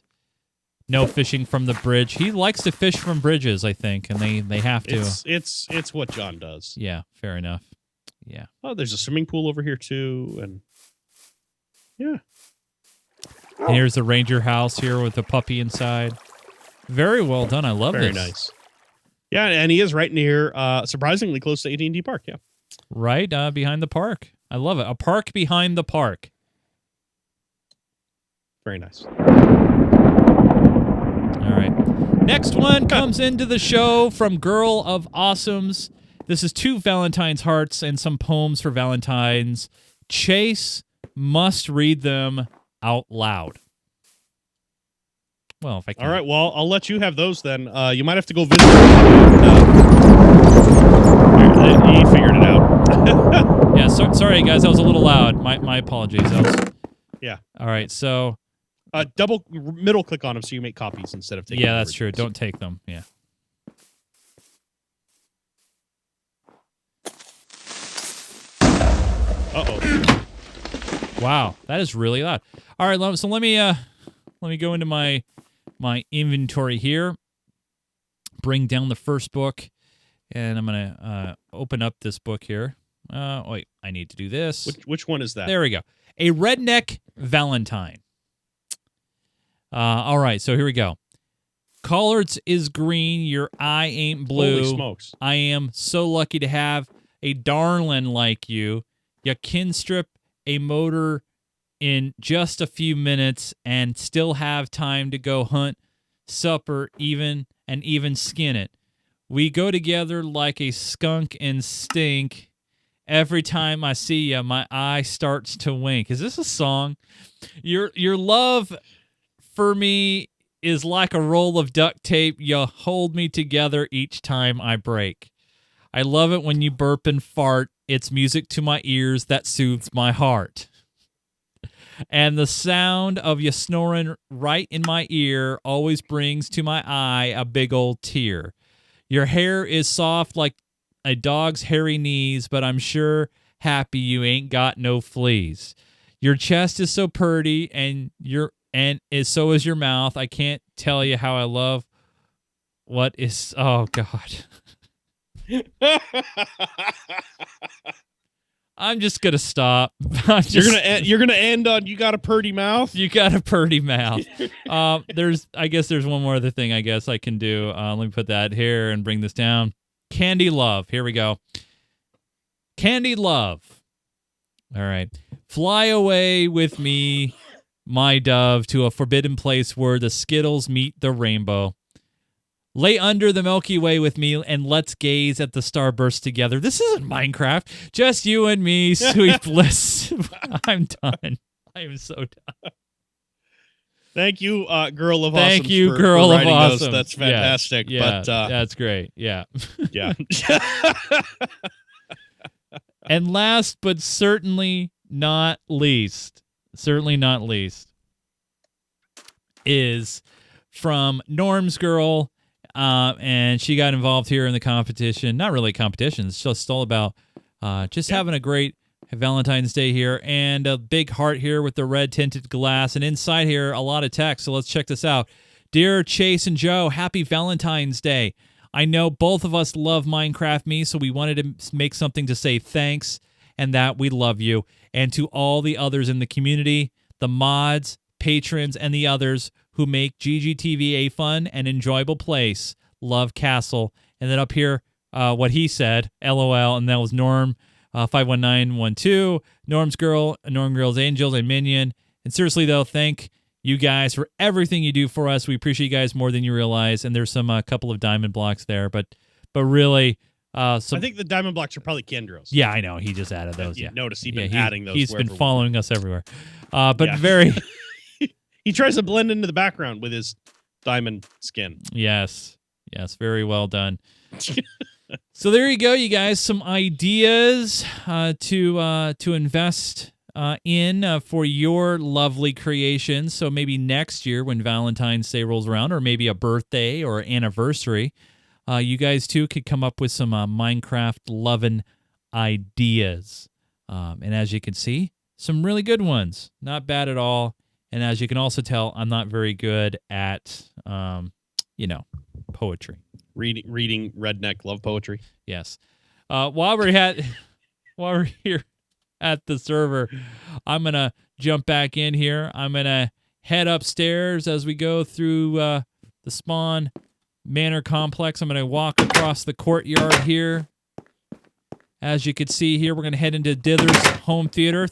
No fishing from the bridge. He likes to fish from bridges, I think, and they have to. It's what John does. Yeah, fair enough. Yeah. Oh, there's a swimming pool over here too, and yeah. And here's the ranger house here with the puppy inside. Very well done. I love Very this. nice. Yeah, and he is right near, surprisingly close to AT&T Park. Yeah. Right behind the park. I love it. A park behind the park. Very nice. All right. Next one comes into the show from Girl of Awesomes. This is 2 Valentine's hearts and some poems for Valentines. Chase must read them out loud. Well, if I can. All right, well, I'll let you have those then. You might have to go visit. He figured it out. Yeah, sorry, guys. That was a little loud. My apologies. Yeah. All right, so. Double middle click on them so you make copies instead of taking. Yeah, that's true. Don't take them. Yeah. Uh-oh. Wow, that is really loud. All right, so let me go into my inventory here. Bring down the first book, and I'm gonna open up this book here. Wait, I need to do this. Which one is that? There we go. A Redneck Valentine. All right, so here we go. Collards is green, your eye ain't blue. Holy smokes. I am so lucky to have a darling like you. You can strip a motor in just a few minutes and still have time to go hunt supper even skin it. We go together like a skunk and stink. Every time I see you, my eye starts to wink. Is this a song? Your love for me is like a roll of duct tape. You hold me together each time I break. I love it when you burp and fart. It's music to my ears that soothes my heart. And the sound of you snoring right in my ear always brings to my eye a big old tear. Your hair is soft like a dog's hairy knees, but I'm sure happy you ain't got no fleas. Your chest is so purty, so is your mouth. I can't tell you how I love what is. Oh God. I'm just gonna stop. You're gonna end on you got a purty mouth. You got a purty mouth. I guess there's one more other thing I guess I can do. Let me put that here and bring this down. Candy Love. Here we go. Candy Love. All right. Fly away with me, my dove, to a forbidden place where the Skittles meet the rainbow. Lay under the Milky Way with me and let's gaze at the starburst together. This isn't Minecraft. Just you and me, sweet bliss. I'm done. I am so done. Thank you, Girl of Awesome. Thank you, Girl of Awesome. That's fantastic. Yeah, but that's great. Yeah. Yeah. And last but certainly not least, is from Norm's Girl. And she got involved here in the competition. Not really a competition. It's just all about having a great Valentine's Day here. And a big heart here with the red tinted glass. And inside here, a lot of text. So let's check this out. Dear Chase and Joe, happy Valentine's Day. I know both of us love Minecraft Me, so we wanted to make something to say thanks and that we love you. And to all the others in the community, the mods, patrons, and the others who make GGTV a fun and enjoyable place. Love, Castle. And then up here, what he said, LOL, and that was Norm, 51912, Norm's Girl, Norm Girl's Angels, and Minion. And seriously, though, thank you guys for everything you do for us. We appreciate you guys more than you realize. And there's some couple of diamond blocks there, but really... I think the diamond blocks are probably Kendros. Yeah, I know. He just added those. You notice he's been adding those. He's been following us everywhere. Very... He tries to blend into the background with his diamond skin. Yes, very well done. So there you go, you guys. Some ideas to invest in for your lovely creations. So maybe next year when Valentine's Day rolls around, or maybe a birthday or anniversary, you guys too could come up with some Minecraft loving ideas. And as you can see, some really good ones. Not bad at all. And as you can also tell, I'm not very good at, poetry. Reading redneck love poetry. Yes. While we're here at the server, I'm gonna jump back in here. I'm gonna head upstairs as we go through the Spawn Manor complex. I'm gonna walk across the courtyard here. As you can see here, we're gonna head into Dither's home theater.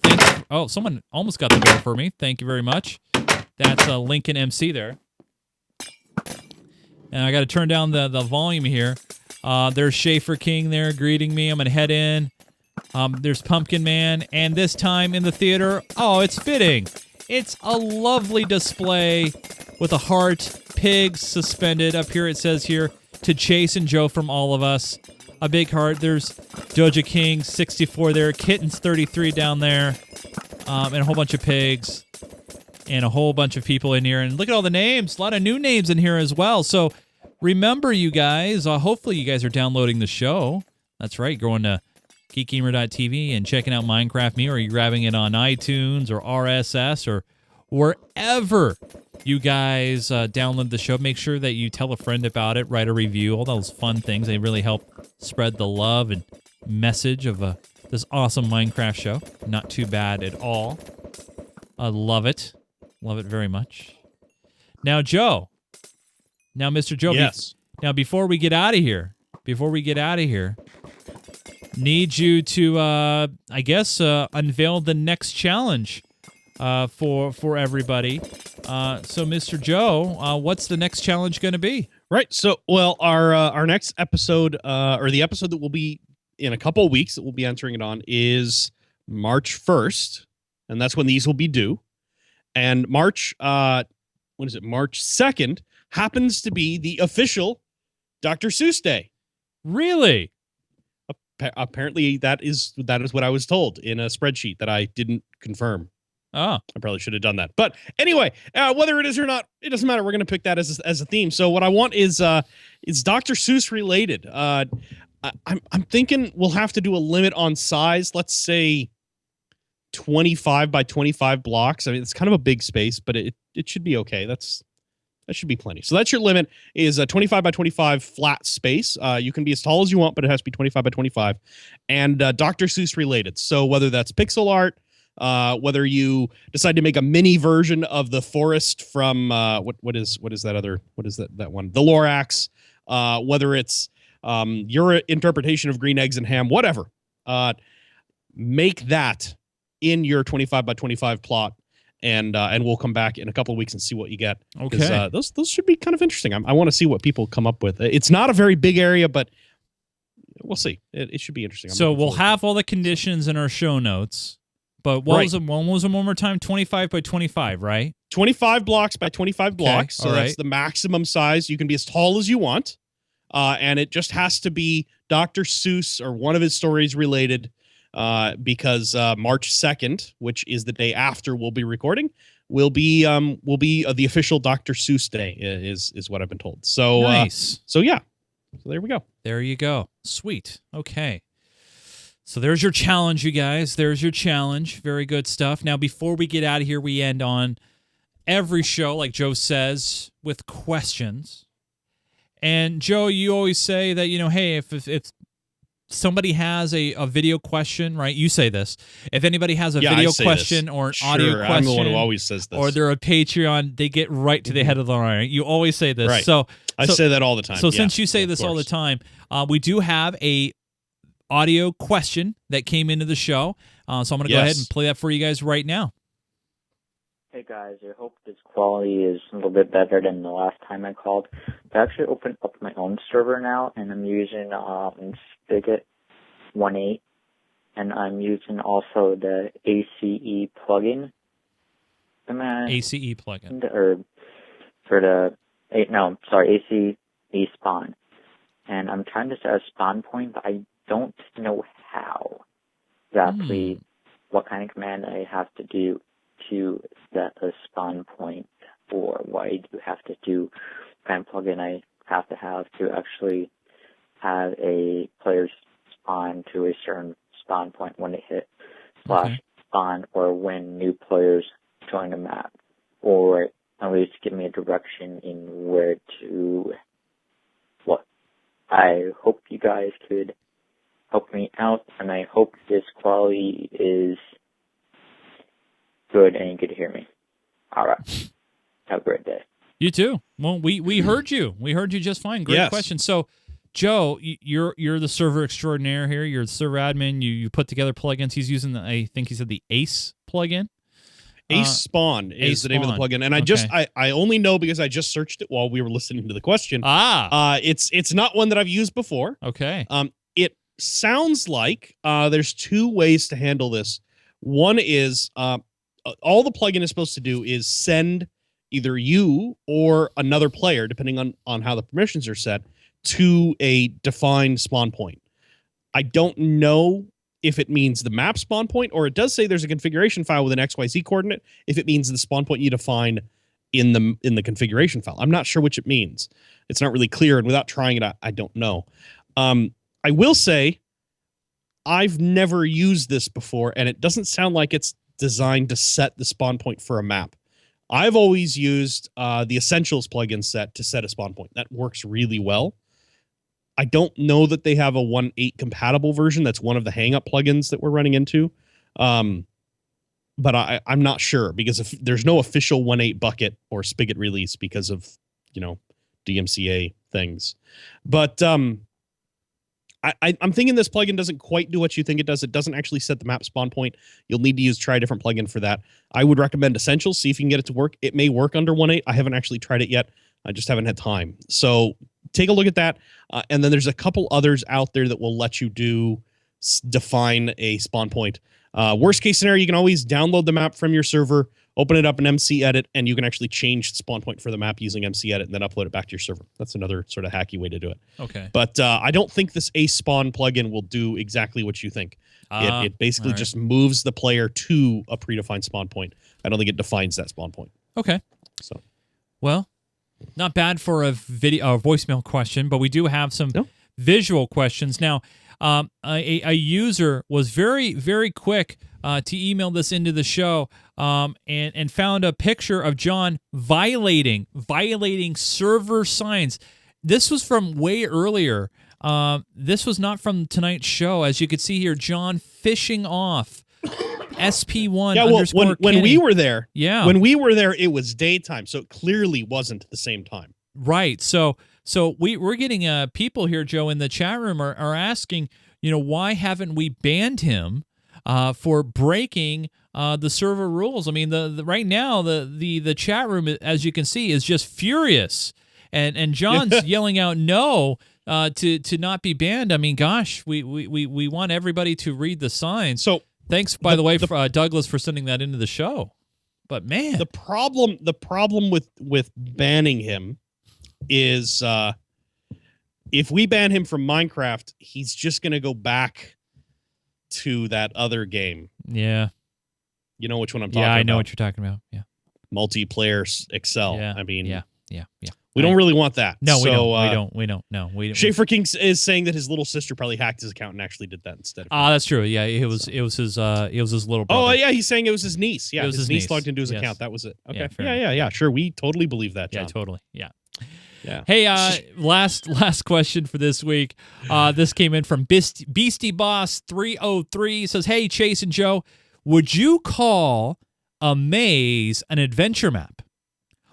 Oh, someone almost got the door for me. Thank you very much. That's Lincoln MC there. And I got to turn down the volume here. There's Schaefer King there greeting me. I'm going to head in. There's Pumpkin Man. And this time in the theater, it's fitting. It's a lovely display with a heart, pigs suspended. Up here it says here, to Chase and Joe from all of us. A big heart. There's Doja King, 64 there. Kittens, 33 down there. And a whole bunch of pigs. And a whole bunch of people in here. And look at all the names. A lot of new names in here as well. So remember, you guys, hopefully you guys are downloading the show. That's right. Going to geekgamer.tv and checking out Minecraft Me, or you're grabbing it on iTunes or RSS or wherever you guys download the show. Make sure that you tell a friend about it, write a review, all those fun things. They really help spread the love and message of this awesome Minecraft show. Not too bad at all. I love it. Love it very much. Now, Joe. Now, Mr. Joe. Yes. Now, before we get out of here, need you to, unveil the next challenge for everybody. So, Mr. Joe, what's the next challenge going to be? Right. So, well, our next episode, or the episode that will be in a couple of weeks that we'll be answering it on, is March 1st, and that's when these will be due. And March 2nd happens to be the official Dr. Seuss Day. Really? Apparently, that is what I was told in a spreadsheet that I didn't confirm. Oh, I probably should have done that. But anyway, whether it is or not, it doesn't matter. We're going to pick that as a theme. So what I want is Dr. Seuss related. I'm thinking we'll have to do a limit on size. Let's say 25 by 25 blocks. I mean, it's kind of a big space, but it should be okay. That should be plenty. So that's your limit, is a 25 by 25 flat space. You can be as tall as you want, but it has to be 25 by 25. And Dr. Seuss related. So whether that's pixel art, whether you decide to make a mini version of the forest from what is that one? The Lorax, whether it's your interpretation of Green Eggs and Ham, whatever. Make that in your 25 by 25 plot, and we'll come back in a couple of weeks and see what you get. Okay. Those should be kind of interesting. I want to see what people come up with. It's not a very big area, but we'll see. It should be interesting. So we'll have all the conditions in our show notes. But what was it one more time? 25 by 25, right? 25 blocks by 25 blocks. So that's the maximum size. You can be as tall as you want. And it just has to be Dr. Seuss or one of his stories related. Because March 2nd, which is the day after we'll be recording, will be the official Dr. Seuss Day, is what I've been told. So nice. So there we go. There you go. Sweet. Okay. So there's your challenge, you guys. There's your challenge. Very good stuff. Now, before we get out of here, we end on every show, like Joe says, with questions. And Joe, you always say that, hey, if somebody has a video question, right? You say this. If anybody has a video question or an audio question, I'm the one who always says this. Or they're a Patreon, they get right to the head of the line. You always say this. Right. So I say that all the time. So since you say this all the time, we do have a audio question that came into the show. So I'm going to go ahead and play that for you guys right now. Hey guys, I hope this quality is a little bit better than the last time I called. I actually opened up my own server now, and I'm using Spigot 1.8, and I'm using also the ACE plugin. ACE plugin. Or for the ACE spawn. And I'm trying to set a spawn point, but I don't know how exactly what kind of command I have to do to set a spawn point, or what I do have to do, what kind of plugin I have to actually have a player spawn to a certain spawn point when they hit /spawn, or when new players join the map. or at least give me a direction in where to. Well, I hope you guys could help me out, and I hope this quality is good and you could hear me. All right. Have a great day. You too. Well, we heard you. We heard you just fine. Great Yes. question. So, Joe, you're the server extraordinaire here. You're the server admin. You put together plugins. He's using I think he said the Ace plugin. Ace Spawn is Ace the name of the Spawn. plugin, and I only know because I just searched it while we were listening to the question. It's not one that I've used before. Okay. It sounds like there's two ways to handle this. One is all the plugin is supposed to do is send either you or another player, depending on how the permissions are set, to a defined spawn point. I don't know if it means the map spawn point, or it does say there's a configuration file with an XYZ coordinate, if it means the spawn point you define in the configuration file. I'm not sure which it means. It's not really clear, and without trying it, I don't know. I will say I've never used this before, and it doesn't sound like it's designed to set the spawn point for a map. I've always used the Essentials plugin set to set a spawn point. That works really well. I don't know that they have a 1.8 compatible version. That's one of the hang-up plugins that we're running into. But I'm not sure, because if there's no official 1.8 bucket or spigot release because of, DMCA things. But I'm thinking this plugin doesn't quite do what you think it does. It doesn't actually set the map spawn point. You'll need to try a different plugin for that. I would recommend Essentials. See if you can get it to work. It may work under 1.8. I haven't actually tried it yet. I just haven't had time. So take a look at that. And then there's a couple others out there that will let you define a spawn point. Worst case scenario, you can always download the map from your server, open it up in MC Edit, and you can actually change the spawn point for the map using MC Edit and then upload it back to your server. That's another sort of hacky way to do it. Okay. But I don't think this Ace Spawn plugin will do exactly what you think. It basically just moves the player to a predefined spawn point. I don't think it defines that spawn point. Okay. So, well, not bad for a voicemail question, but we do have some visual questions. Now, a user was very, very quick to email this into the show and found a picture of John violating server signs. This was from way earlier. This was not from tonight's show. As you can see here, John fishing off SP1 underscore when we were there, when we were there, it was daytime, so it clearly wasn't the same time. Right. So we're getting people here, Joe, in the chat room are asking, why haven't we banned him for breaking the server rules? I mean, the right now the chat room, as you can see, is just furious, and John's yelling out no to not be banned. I mean, gosh, we want everybody to read the signs. So thanks, by the way, for Douglas, for sending that into the show. But man, the problem with banning him is if we ban him from Minecraft, he's just going to go back to that other game. Yeah. You know which one I'm talking about? Yeah, I know what you're talking about. Yeah. Multiplayer Excel. Yeah. I mean, yeah. We don't really want that. No, we don't. No, we don't. Schaefer King is saying that his little sister probably hacked his account and actually did that instead. That's true. Yeah, it was his little brother. Oh yeah, he's saying it was his niece. Yeah, it was his niece logged into his account. That was it. Okay. Yeah. Sure, we totally believe that, John. Yeah, totally. Yeah. Yeah. Hey, last question for this week. This came in from Beastie Boss 303. Says, "Hey, Chase and Joe, would you call a maze an adventure map?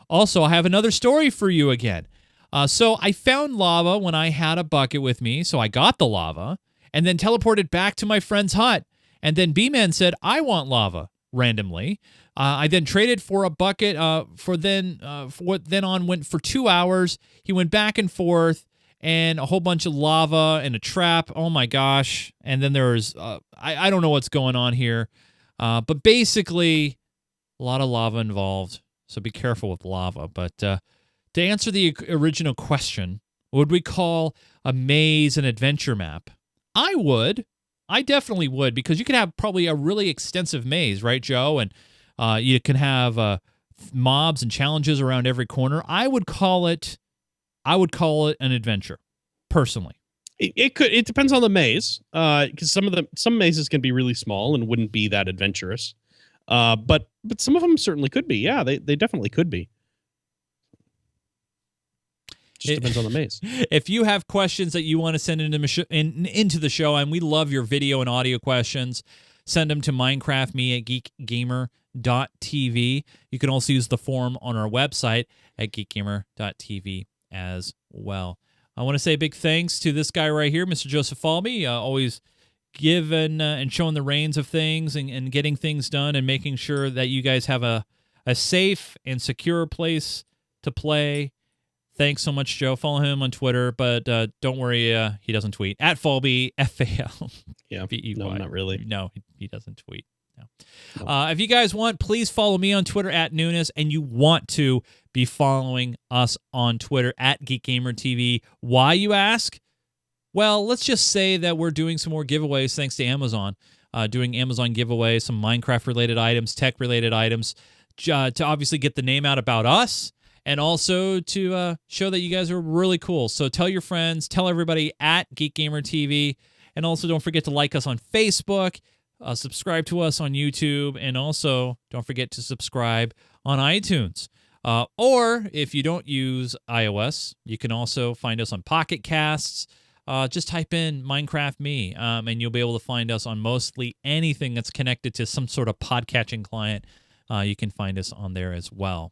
Also, I have another story for you again. So I found lava when I had a bucket with me, so I got the lava and then teleported back to my friend's hut. And then B-Man said, I want lava randomly. I then traded for a bucket what then on went for 2 hours. He went back and forth and a whole bunch of lava and a trap. Oh my gosh. And then there was, I don't know what's going on here. But basically a lot of lava involved. So be careful with lava. But to answer the original question, would we call a maze an adventure map? I would. I definitely would, because you could have probably a really extensive maze, right, Joe? And you can have mobs and challenges around every corner. I would call it an adventure, personally. It depends on the maze, because some mazes can be really small and wouldn't be that adventurous. But some of them certainly could be. Yeah, they definitely could be. Just depends on the maze. If you have questions that you want to send into the show, and we love your video and audio questions, send them to minecraftme@geekgamer.tv. You can also use the form on our website at geekgamer.tv as well. I want to say big thanks to this guy right here, Mr. Joseph Falbey, always giving and showing the reins of things and getting things done and making sure that you guys have a safe and secure place to play. Thanks so much, Joe. Follow him on Twitter, but don't worry, he doesn't tweet. At Falbey, F-A-L. Yeah, B-E-Y. no, not really. No, he doesn't tweet. No. If you guys want, please follow me on Twitter at Nunes, and you want to be following us on Twitter at GeekGamerTV. Why, you ask? Well, let's just say that we're doing some more giveaways thanks to Amazon. Doing Amazon giveaways, some Minecraft-related items, tech-related items, to obviously get the name out about us, and also to show that you guys are really cool. So tell your friends, tell everybody at GeekGamerTV, and also don't forget to like us on Facebook, subscribe to us on YouTube, and also don't forget to subscribe on iTunes. Or if you don't use iOS, you can also find us on Pocket Casts. Just type in Minecraft Me, and you'll be able to find us on mostly anything that's connected to some sort of podcatching client. You can find us on there as well.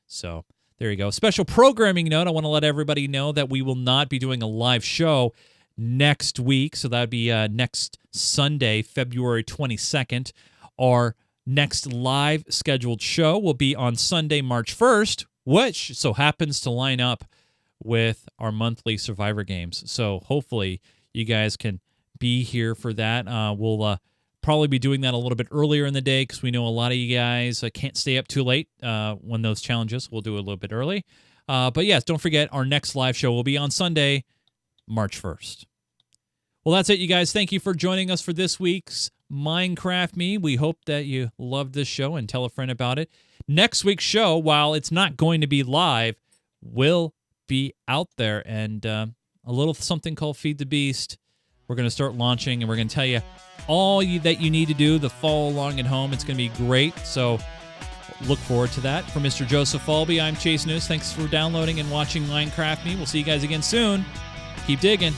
So there you go. Special programming note, I want to let everybody know that we will not be doing a live show next week. So that would be next Sunday, February 22nd. Our next live scheduled show will be on Sunday, March 1st, which so happens to line up with our monthly Survivor games. So hopefully you guys can be here for that. We'll probably be doing that a little bit earlier in the day because we know a lot of you guys can't stay up too late when those challenges. We'll do it a little bit early. But yes, don't forget our next live show will be on Sunday, March 1st. Well, that's it, you guys. Thank you for joining us for this week's Minecraft Me. We hope that you loved this show and tell a friend about it. Next week's show, while it's not going to be live, will be out there, and a little something called Feed the Beast. We're going to start launching, and we're going to tell you all that you need to do to follow along at home. It's going to be great, so look forward to that. For Mr. Joseph Falbey, I'm Chase Nunes. Thanks for downloading and watching Minecraft Me. We'll see you guys again soon. Keep digging.